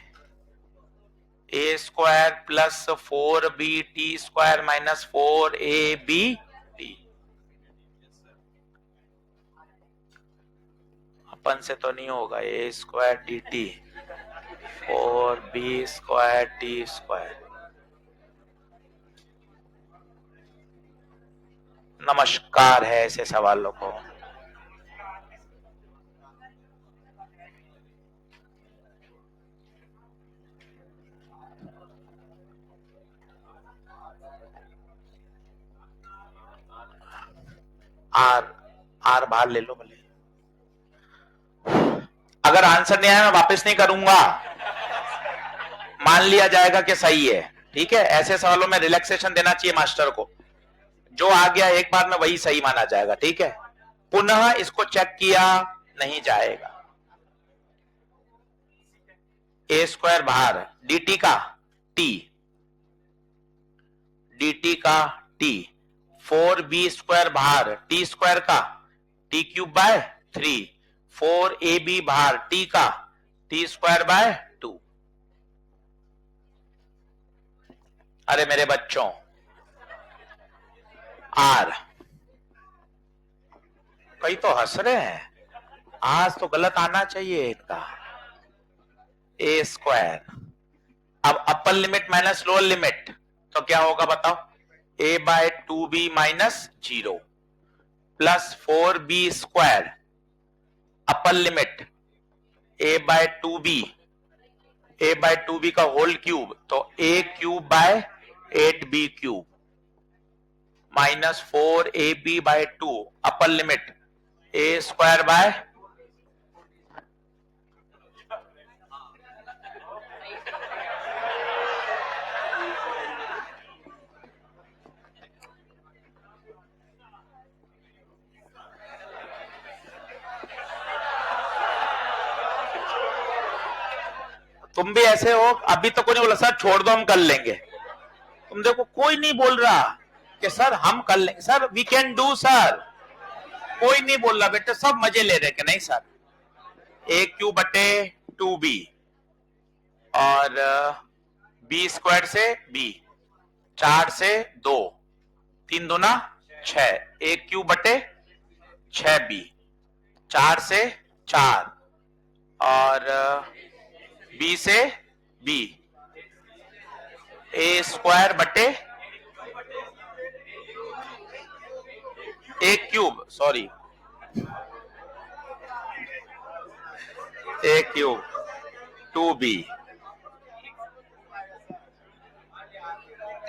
a square plus 4bt square minus 4ab t। अपन से तो नहीं होगा। a square dt 4b square t square. नमस्कार है ऐसे सवालों को। आर बाहर ले लो भले। अगर आंसर नहीं आया मैं वापस नहीं करूंगा, मान लिया जाएगा कि सही है। ठीक है, ऐसे सवालों में रिलैक्सेशन देना चाहिए मास्टर को। जो आ गया एक बार में वही सही माना जाएगा। ठीक है, पुनः इसको चेक किया नहीं जाएगा। ए स्क्वायर बाहर, dt का t, dt का t, 4b स्क्वायर बाहर, t स्क्वायर का t क्यूब बाय 3, 4ab बाहर, t का t स्क्वायर बाय 2। अरे मेरे बच्चों, आर, कई तो हंस रहे हैं, आज तो गलत आना चाहिए इनका, ए स्क्वायर। अब upper limit minus lower limit, तो क्या होगा बताओ, a by 2b minus 0 plus 4b square, upper limit a by 2b, a by 2b का होल क्यूब, तो a cube by 8b cube minus 4ab by 2, upper limit a square by, तुम भी ऐसे हो, अभी तो कोई नहीं बोला सर छोड़ दो हम कर लेंगे, तुम देखो कोई नहीं बोल रहा कि सर हम कर लेंगे, sir we can do sir, कोई नहीं बोल रहा बेटे, सब मजे ले रहे कि नहीं सर, ए क्यू बटे 2b और बी स्क्वायर से b, 4 से 2, 3 दूना 6, ए क्यू बटे 6b, 4 से 4 और b से b, ए स्क्वायर बटे ए क्यूब, सॉरी ए क्यूब 2b,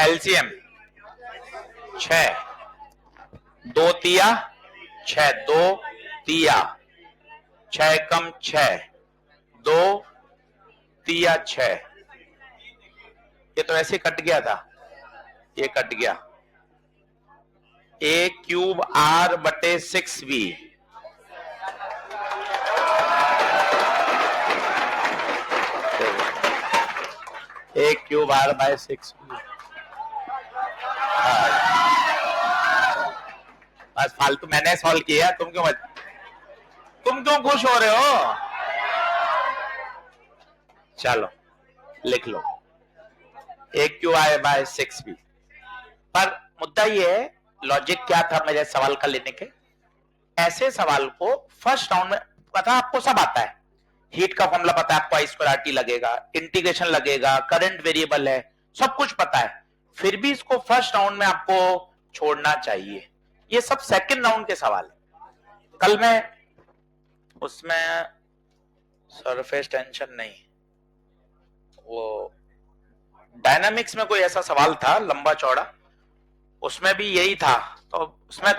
एलसीएम 6, 2 तिया 6, 2 तिया 6 कम 6, 2 तिया 6, ये तो ऐसे कट गया था, ये कट गया, ए क्यूब आर बटे 6b, A cube are bye 6b, बस फालतू मैंने सॉल्व किया, तुम क्यों खुश हो रहे हो, चलो लिख लो ए क्यू आई बाय 6b। पर मुद्दा ये है, लॉजिक क्या था मेरे सवाल का लेने के, ऐसे सवाल को फर्स्ट राउंड में पता आपको सब आता है, हीट का फॉर्मूला पता है आपको, आई स्क्वायर आर टी लगेगा, इंटीग्रेशन लगेगा, करंट वेरिएबल है, सब कुछ पता है, फिर भी इसको फर्स्ट राउंड में आपको छोड़ना चाहिए, ये सब सेकंड राउंड के सवाल है। कल मैं उसमें सरफेस टेंशन नहीं, वो डायनामिक्स में कोई ऐसा सवाल था लंबा चौड़ा, उसमें भी यही था, तो उसमें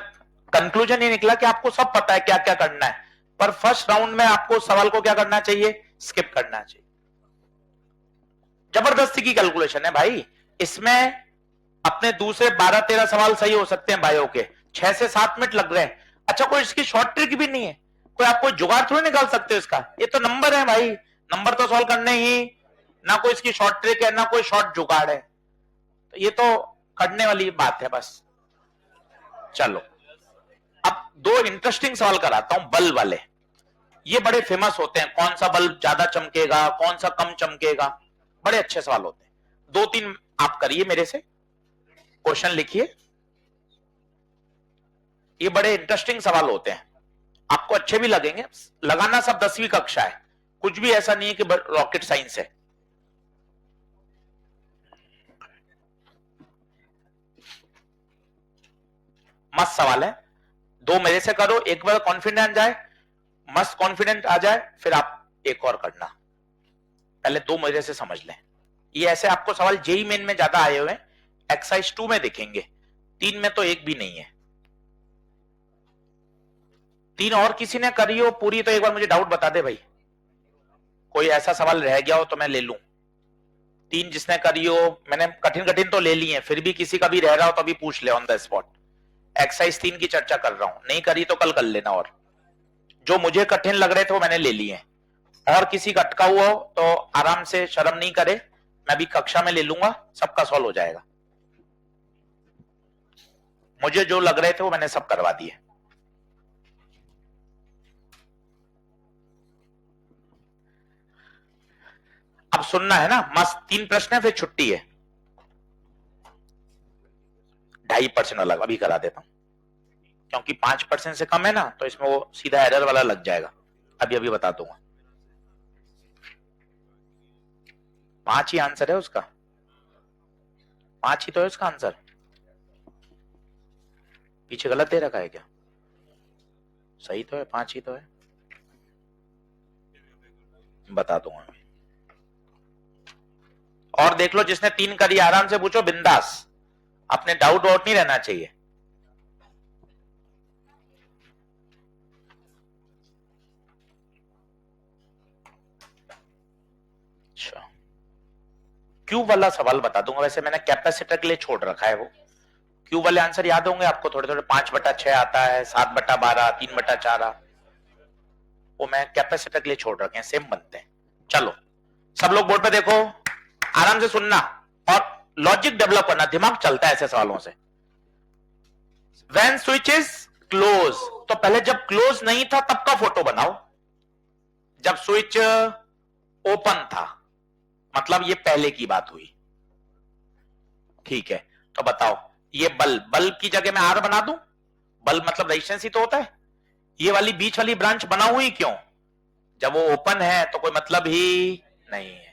कंक्लूजन ये निकला कि आपको सब पता है क्या क्या करना है, पर फर्स्ट राउंड में आपको सवाल को क्या करना चाहिए, स्किप करना चाहिए। जबरदस्ती की कैलकुलेशन है भाई, इसमें अपने दूसरे 12-13 सवाल सही हो सकते हैं बायो के, 6 से 7 मिनट लग रहे हैं। अच्छा कोई इसकी शॉर्ट ट्रिक भी नहीं है, कोई आप कोई जुगाड़ थोड़ी निकाल सकते हो इसका, ये तो नंबर है भाई, नंबर तो सॉल्व करने ही, ना कोई इसकी शॉर्ट ट्रिक है ना कोई शॉर्ट जुगाड़ है, तो ये तो करने वाली बात है बस। चलो अब 2 इंटरेस्टिंग सवाल कराता हूं बल्ब वाले, ये बड़े फेमस होते हैं, कौन सा बल्ब ज्यादा चमकेगा कौन सा कम चमकेगा, बड़े अच्छे सवाल होते हैं। 2-3 आप करिए मेरे से, क्वेश्चन लिखिए, ये बड़े इंटरेस्टिंग सवाल होते हैं, आपको अच्छे भी लगेंगे, लगाना सब 10वीं कक्षा है, कुछ भी ऐसा नहीं है कि रॉकेट साइंस है। मस्त सवाल है, 2 मेरे से करो, एक बार कॉन्फिडेंट जाए, मस्त कॉन्फिडेंट आ जाए, फिर आप एक और करना, पहले 2 मेरे से समझ लें। ये ऐसे आपको सवाल जेई मेन में ज्यादा आए हुए हैं, एक्सरसाइज 2 में देखेंगे, 3 में तो एक भी नहीं है। 3 और किसी ने करी हो पूरी तो एक बार मुझे डाउट बता दे भाई, कोई ऐसा सवाल रह गया हो तो मैं ले लूं। 3 जिसने करी हो, मैंने कठिन कठिन तो ले ली है, फिर भी किसी का भी रह रहा हो तो अभी पूछ ले ऑन द स्पॉट। एक्सरसाइज 3 की चर्चा कर रहा हूं, नहीं करी तो कल कर लेना, और जो मुझे कठिन लग रहे थे वो मैंने ले लिए, और किसी का अटका हुआ हो तो आराम से, शर्म नहीं करे, मैं भी कक्षा में ले लूंगा, सबका सॉल्व हो जाएगा। मुझे जो लग रहे थे वो मैंने सब करवा दिए। अब सुनना है ना, मस्त 3 प्रश्न है फिर छुट्टी है। 2.5% वाला अभी करा देता हूं, क्योंकि 5% से कम है ना, तो इसमें वो सीधा एरर वाला लग जाएगा। अभी अभी बता दूंगा। 5 ही आंसर है उसका, 5 ही तो है उसका आंसर। पीछे गलत दे रखा है क्या? सही तो है, 5 ही तो है। बता दूंगा मैं। और देख लो, जिसने 3 करी आराम से पूछो, बिंदास, अपने डाउट वाउट नहीं रहना चाहिए। अच्छा, क्यूब वाला सवाल बता दूंगा। वैसे मैंने कैपेसिटर के लिए छोड़ रखा है वो। क्यूब वाले आंसर याद होंगे आपको थोड़े थोड़े। 5/6 आता है, 7/12, 3/4, वो मैं कैपेसिटर के लिए छोड़ रखे हैं, सेम बनते हैं। चलो सब लोग बोर्ड पे देखो, आराम से सुनना और लॉजिक डेवलप करना, दिमाग चलता है ऐसे सवालों से। व्हेन स्विच इज क्लोज, तो पहले जब क्लोज नहीं था तब का फोटो बनाओ। जब स्विच ओपन था, मतलब ये पहले की बात हुई, ठीक है। तो बताओ, ये बल्ब की जगह मैं आर बना दूं? बल्ब मतलब रेजिस्टेंस ही तो होता है। ये वाली बीच वाली ब्रांच बना हुई क्यों? जब वो ओपन है तो कोई मतलब ही नहीं है।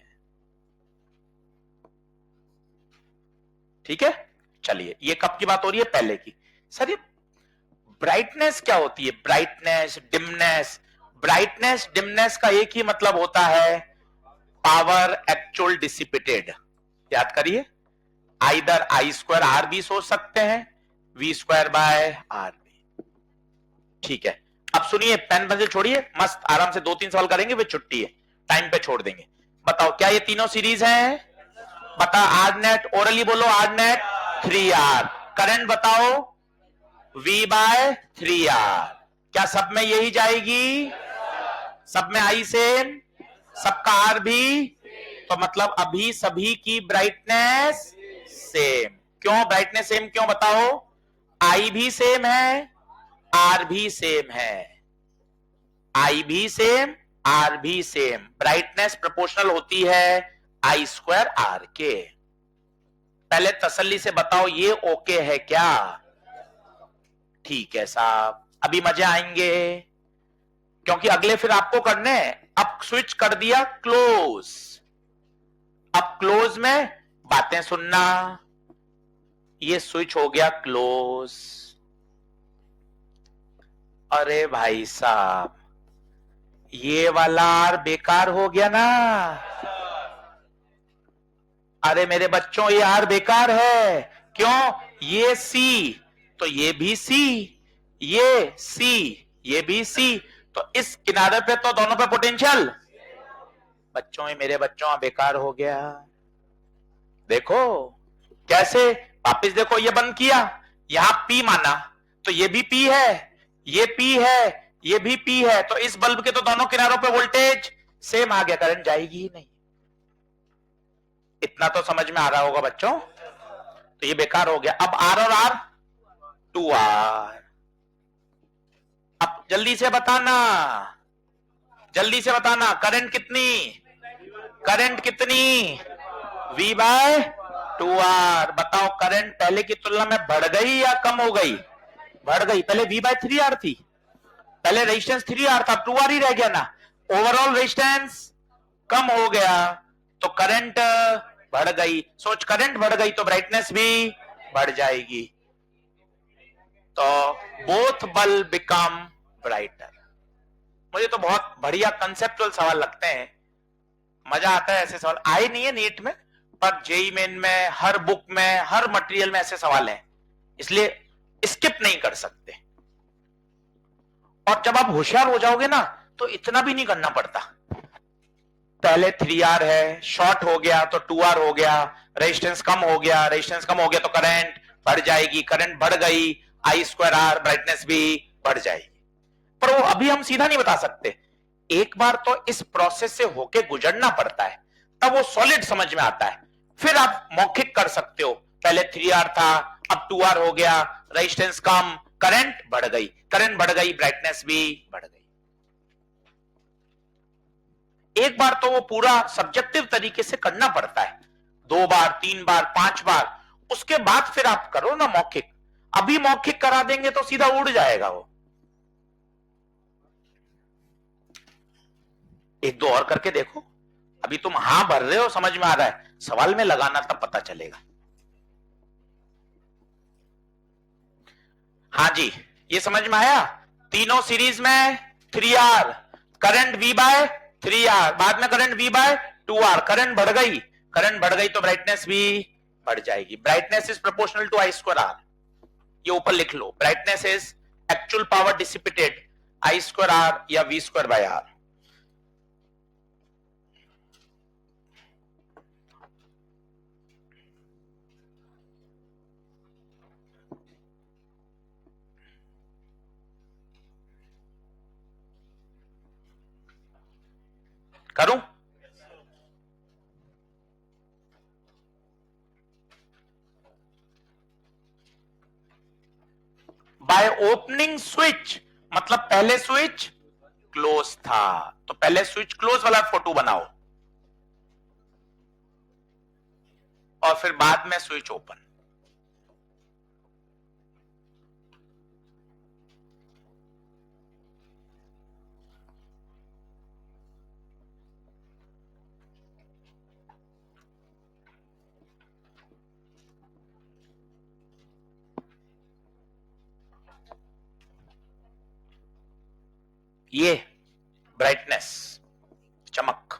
ठीक है, चलिए, ये कब की बात हो रही है? पहले की। सर ये ब्राइटनेस क्या होती है? Brightness, dimness. ब्राइटनेस डिमनेस का एक ही मतलब होता है, पावर एक्चुअल डिसिपेटेड। याद करिए, आइदर I² R भी सोच सकते हैं, V²/R भी। ठीक है, अब सुनिए, पेन पेंसिल छोड़िए, मस्त आराम से 2-3 सवाल करेंगे, वे छुट्टी है, टाइम पे छोड़ देंगे। बताओ, क्या ये तीनों सीरीज हैं? बता, आर नेट, ओरली बोलो, आर नेट 3R। करंट बताओ, V/3R। क्या सब में यही जाएगी? सब में I सेम, सबका R भी, तो मतलब अभी सभी की ब्राइटनेस सेम। क्यों ब्राइटनेस सेम? क्यों बताओ? I भी सेम है, R भी सेम है। I भी सेम, R भी सेम। ब्राइटनेस प्रोपोर्शनल होती है I² R के। पहले तसल्ली से बताओ, ये ओके है क्या? ठीक है साहब, अभी मजे आएंगे, क्योंकि अगले फिर आपको करने हैं। अब स्विच कर दिया क्लोज, अब क्लोज में बातें सुनना। ये स्विच हो गया क्लोज। अरे भाई साहब, ये वाला आर बेकार हो गया ना। अरे मेरे बच्चों, ये आर बेकार है। क्यों? ये सी, तो ये भी सी, ये सी, ये भी सी, तो इस किनारे पे तो दोनों पे पोटेंशियल। बच्चों, ये मेरे बच्चों बेकार हो गया। देखो कैसे, वापिस देखो, ये बंद किया, यहां पी माना, तो ये भी पी है, ये पी है, ये भी पी है, तो इस बल्ब के तो दोनों किनारों पे वोल्टेज सेम आ गया, करंट जाएगी ही नहीं। इतना तो समझ में आ रहा होगा बच्चों। तो ये बेकार हो गया। अब आर और आर 2R। अब जल्दी से बताना, जल्दी से बताना, करंट कितनी? करंट कितनी? V/2R। बताओ, करंट पहले की तुलना में बढ़ गई या कम हो गई? बढ़ गई। पहले V/3R थी, पहले रेजिस्टेंस 3R था, 2R ही रह गया ना। ओवरऑल रेजिस्टेंस कम हो गया, तो करंट बढ़ गई। सोच, करंट बढ़ गई तो ब्राइटनेस भी बढ़ जाएगी, तो बोथ बल्ब बिकम ब्राइटर। मुझे तो बहुत बढ़िया कंसेप्चुअल सवाल लगते हैं, मजा आता है ऐसे सवाल। आए नहीं है नीट में, पर जेई मेन में, हर बुक में, हर मटेरियल में ऐसे सवाल हैं, इसलिए स्किप नहीं कर सकते। और जब आप होशियार हो जाओगे ना, तो इतना भी नहीं करना पड़ता। पहले 3R है, शॉर्ट हो गया तो 2R हो गया, रेजिस्टेंस कम हो गया, रेजिस्टेंस कम हो गया तो करंट बढ़ जाएगी, करंट बढ़ गई, I²R, ब्राइटनेस भी बढ़ जाएगी। पर वो अभी हम सीधा नहीं बता सकते, एक बार तो इस प्रोसेस से होके गुजरना पड़ता है, तब वो सॉलिड समझ में आता है। फिर आप मौखिक कर सकते हो, पहले 3R था, अब 2R हो गया, रेजिस्टेंस कम, करंट बढ़ गई, करंट बढ़ गई, ब्राइटनेस भी बढ़ गई। एक बार तो वो पूरा सब्जेक्टिव तरीके से करना पड़ता है, 2 बार, 3 बार, 5 बार, उसके बाद फिर आप करो ना मौखिक। अभी मौखिक करा देंगे तो सीधा उड़ जाएगा वो। एक दो और करके देखो। अभी तुम हां भर रहे हो, समझ में आ रहा है, सवाल में लगाना तब पता चलेगा। हाँ जी, ये समझ में आया। तीनों सीरीज में 3R, current V bye 3R, बाद में current V bye 2R। Current बढ़ गई तो ब्राइटनेस भी बढ़ जाएगी। Brightness is proportional to I²R। ये ऊपर लिख लो, brightness is actual power dissipated I²R या V²/R। करूं? बाय ओपनिंग स्विच, मतलब पहले स्विच क्लोज था, तो पहले स्विच क्लोज वाला फोटो बनाओ और फिर बाद में स्विच ओपन। ये ब्राइटनेस, चमक।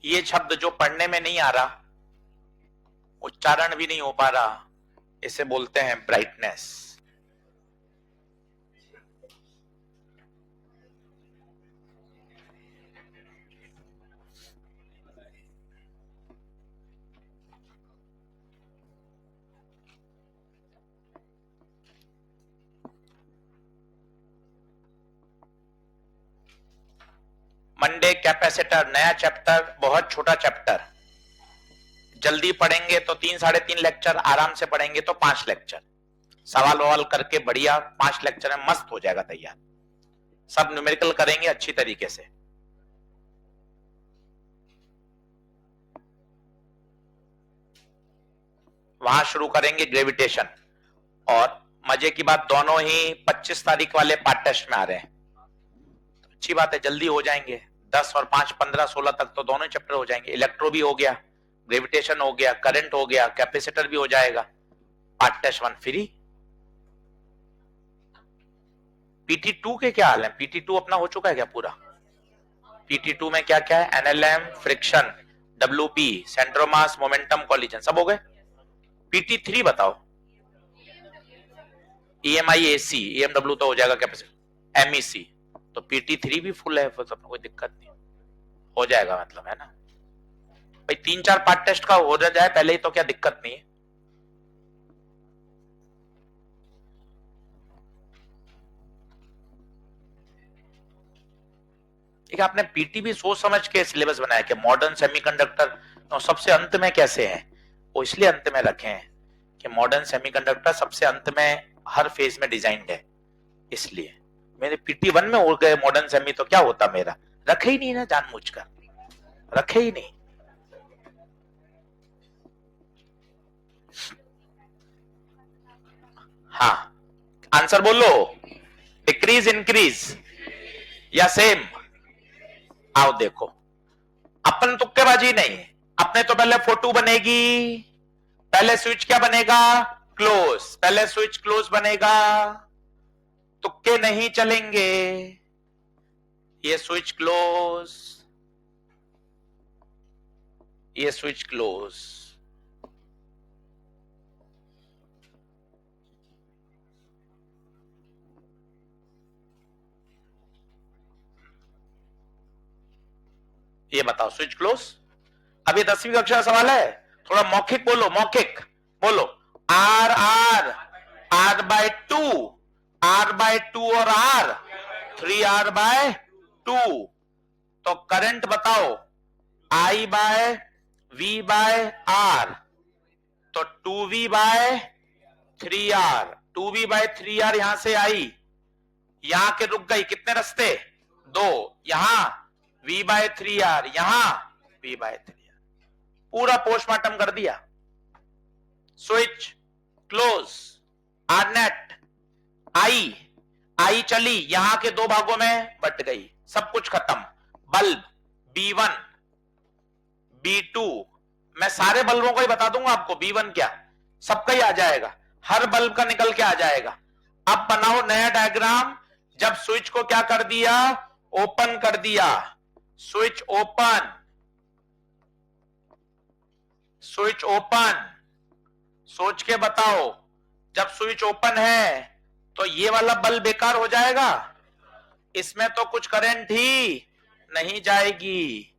ये शब्द जो पढ़ने में नहीं आ रहा, उच्चारण भी नहीं हो पा रहा, इसे बोलते हैं ब्राइटनेस। मंडे कैपेसिटर, नया चैप्टर, बहुत छोटा चैप्टर। जल्दी पढ़ेंगे तो 3-3.5 लेक्चर, आराम से पढ़ेंगे तो 5 लेक्चर। सवाल ववाल करके बढ़िया 5 लेक्चर में मस्त हो जाएगा तैयार। सब न्यूमेरिकल करेंगे अच्छी तरीके से। वहां शुरू करेंगे ग्रेविटेशन। और मजे की बात, दोनों ही 25 तारीख वाले पार्ट टेस्ट में आ रहे हैं। तो अच्छी बात है, जल्दी हो जाएंगे। 10 और 5, 15, 16 तक तो दोनों चैप्टर हो जाएंगे। इलेक्ट्रो भी हो गया, ग्रेविटेशन हो गया, करंट हो गया, कैपेसिटर भी हो जाएगा। Part test 1 free. PT2 के क्या हाल है? PT2 अपना हो चुका है क्या पूरा? PT2 में क्या क्या है? NLM, friction, WP, centre of mass, momentum, collision, सब हो गए। PT3 बताओ। EMI AC, EMW तो हो जाएगा, कैपेसिटर, MEC। तो PT3 भी फुल है, तो कोई दिक्कत नहीं, हो जाएगा मतलब, है ना भाई। 3-4 पार्ट टेस्ट का हो जाए पहले ही तो क्या दिक्कत नहीं है। एक आपने पीटी भी सोच समझ के सिलेबस बनाया कि मॉडर्न सेमीकंडक्टर सबसे अंत में कैसे है, वो इसलिए अंत में रखे हैं कि मॉडर्न सेमीकंडक्टर सबसे अंत में हर फेज में डिजाइंड है। इसलिए मेरे PT1 में हो गए मॉडर्न सेमी तो क्या होता, मेरा रखे ही नहीं ना, जानबूझकर रखे ही नहीं। हाँ, आंसर बोलो, डिक्रीज, इंक्रीज या सेम? आओ देखो, अपन तुक्केबाजी नहीं, अपने तो पहले फोटो बनेगी, पहले स्विच क्या बनेगा? क्लोज। पहले स्विच क्लोज बनेगा, तुक्के नहीं चलेंगे। ये स्विच क्लोज, ये स्विच क्लोज। ये बताओ, स्विच क्लोज। अब ये 10वीं कक्षा का सवाल है, थोड़ा मौखिक बोलो, मौखिक बोलो। R R R by 2, R by 2 और R 3R बाय 2। तो करंट बताओ, I by V by R, तो 2V bye 3R। 2V bye 3R यहां से आई, यहां के रुक गई, कितने रास्ते? 2। यहां V/3R, यहां V/3R, पूरा पोस्टमार्टम कर दिया। स्विच क्लोज, आरनेट आई चली, यहां के दो भागों में बट गई, सब कुछ खत्म। बल्ब B1 B2, मैं सारे बल्बों को ही बता दूंगा आपको, B1 क्या सबका ही आ जाएगा, हर बल्ब का निकल के आ जाएगा। अब बनाओ नया डायग्राम। जब स्विच को क्या कर दिया, ओपन कर दिया, स्विच ओपन, स्विच ओपन, सोच के बताओ, जब स्विच ओपन है तो ये वाला बल्ब बेकार हो जाएगा, इसमें तो कुछ करंट ही नहीं जाएगी।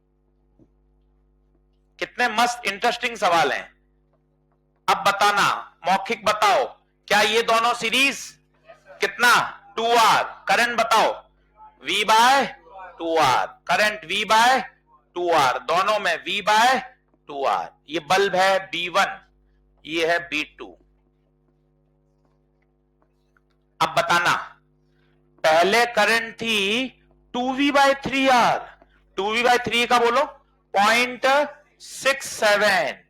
कितने मस्त इंटरेस्टिंग सवाल हैं। अब बताना, मौखिक बताओ, क्या ये दोनों सीरीज कितना 2R, करंट बताओ V/2R, करंट V/2R, दोनों में V/2R। ये बल्ब है B1, ये है B2। अब बताना, पहले करंट थी 2V/3R, 2V/3 का बोलो 0.67,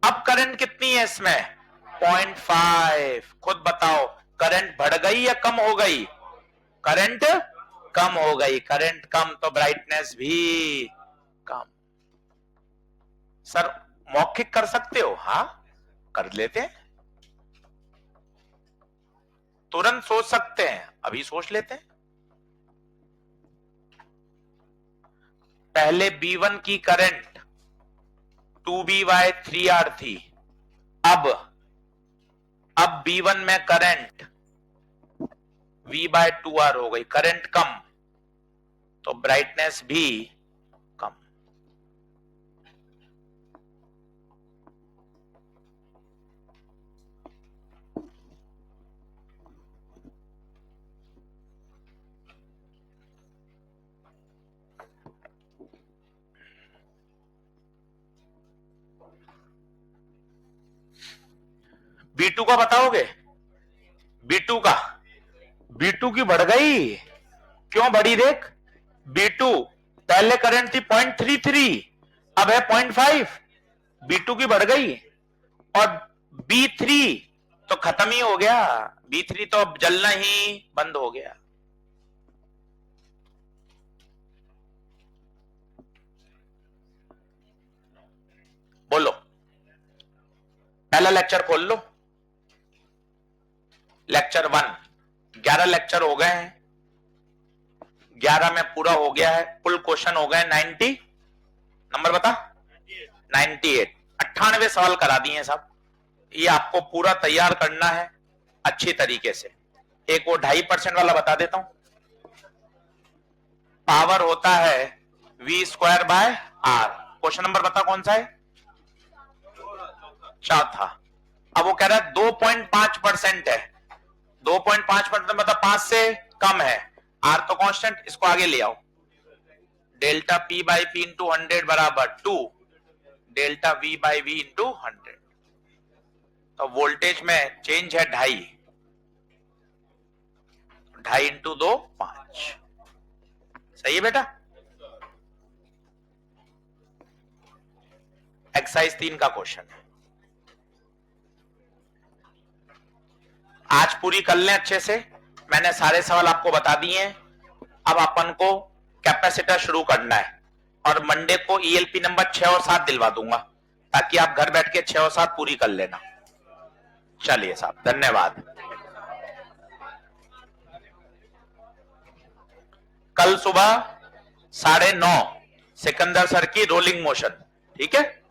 अब करंट कितनी है इसमें 0.5। खुद बताओ, करंट बढ़ गई या कम हो गई, करंट कम हो गई, करंट कम तो ब्राइटनेस भी कम। सर मौखिक कर सकते हो, हाँ कर लेते हैं, तुरंत सोच सकते हैं, अभी सोच लेते हैं। पहले B1 की करंट 2V/3R थी, अब B1 में करंट V/2R हो गई, करंट कम तो ब्राइटनेस भी कम। B2 का बताओगे, B2 की बढ़ गई, क्यों बढ़ी देख, B2 पहले करंट थी 0.33, अब है 0.5, B2 की बढ़ गई। और B3 तो खत्म ही हो गया, B3 तो अब जलना ही बंद हो गया। बोलो, पहला लेक्चर खोल लो, लेक्चर 1, 11 लेक्चर हो गए हैं, 11 में पूरा हो गया है, कुल क्वेश्चन हो गए 90, नंबर बता 98, 98 सवाल करा दिए हैं साहब। ये आपको पूरा तैयार करना है अच्छी तरीके से। एक वो 2.5% वाला बता देता हूं, पावर होता है V²/R, क्वेश्चन नंबर बता कौन सा है, चौथा। अब वो कह रहा है 2.5% है, 2.5% मतलब 5 से कम है, R तो कांस्टेंट, इसको आगे ले आओ, डेल्टा P/P इंटू 100 बराबर 2 डेल्टा V/V इंटू 100, तो वोल्टेज में चेंज है 2.5, 2.5 इंटू 2 5, सही है बेटा। एक्सरसाइज 3 का क्वेश्चन है, आज पूरी कर लें अच्छे से, मैंने सारे सवाल आपको बता दिए हैं। अब अपन को कैपेसिटर शुरू करना है और मंडे को ELP नंबर 6 और 7 दिलवा दूंगा, ताकि आप घर बैठ के 6 और 7 पूरी कर लेना। चलिए साहब, धन्यवाद। कल सुबह 9:30 सिकंदर सर की रोलिंग मोशन, ठीक है।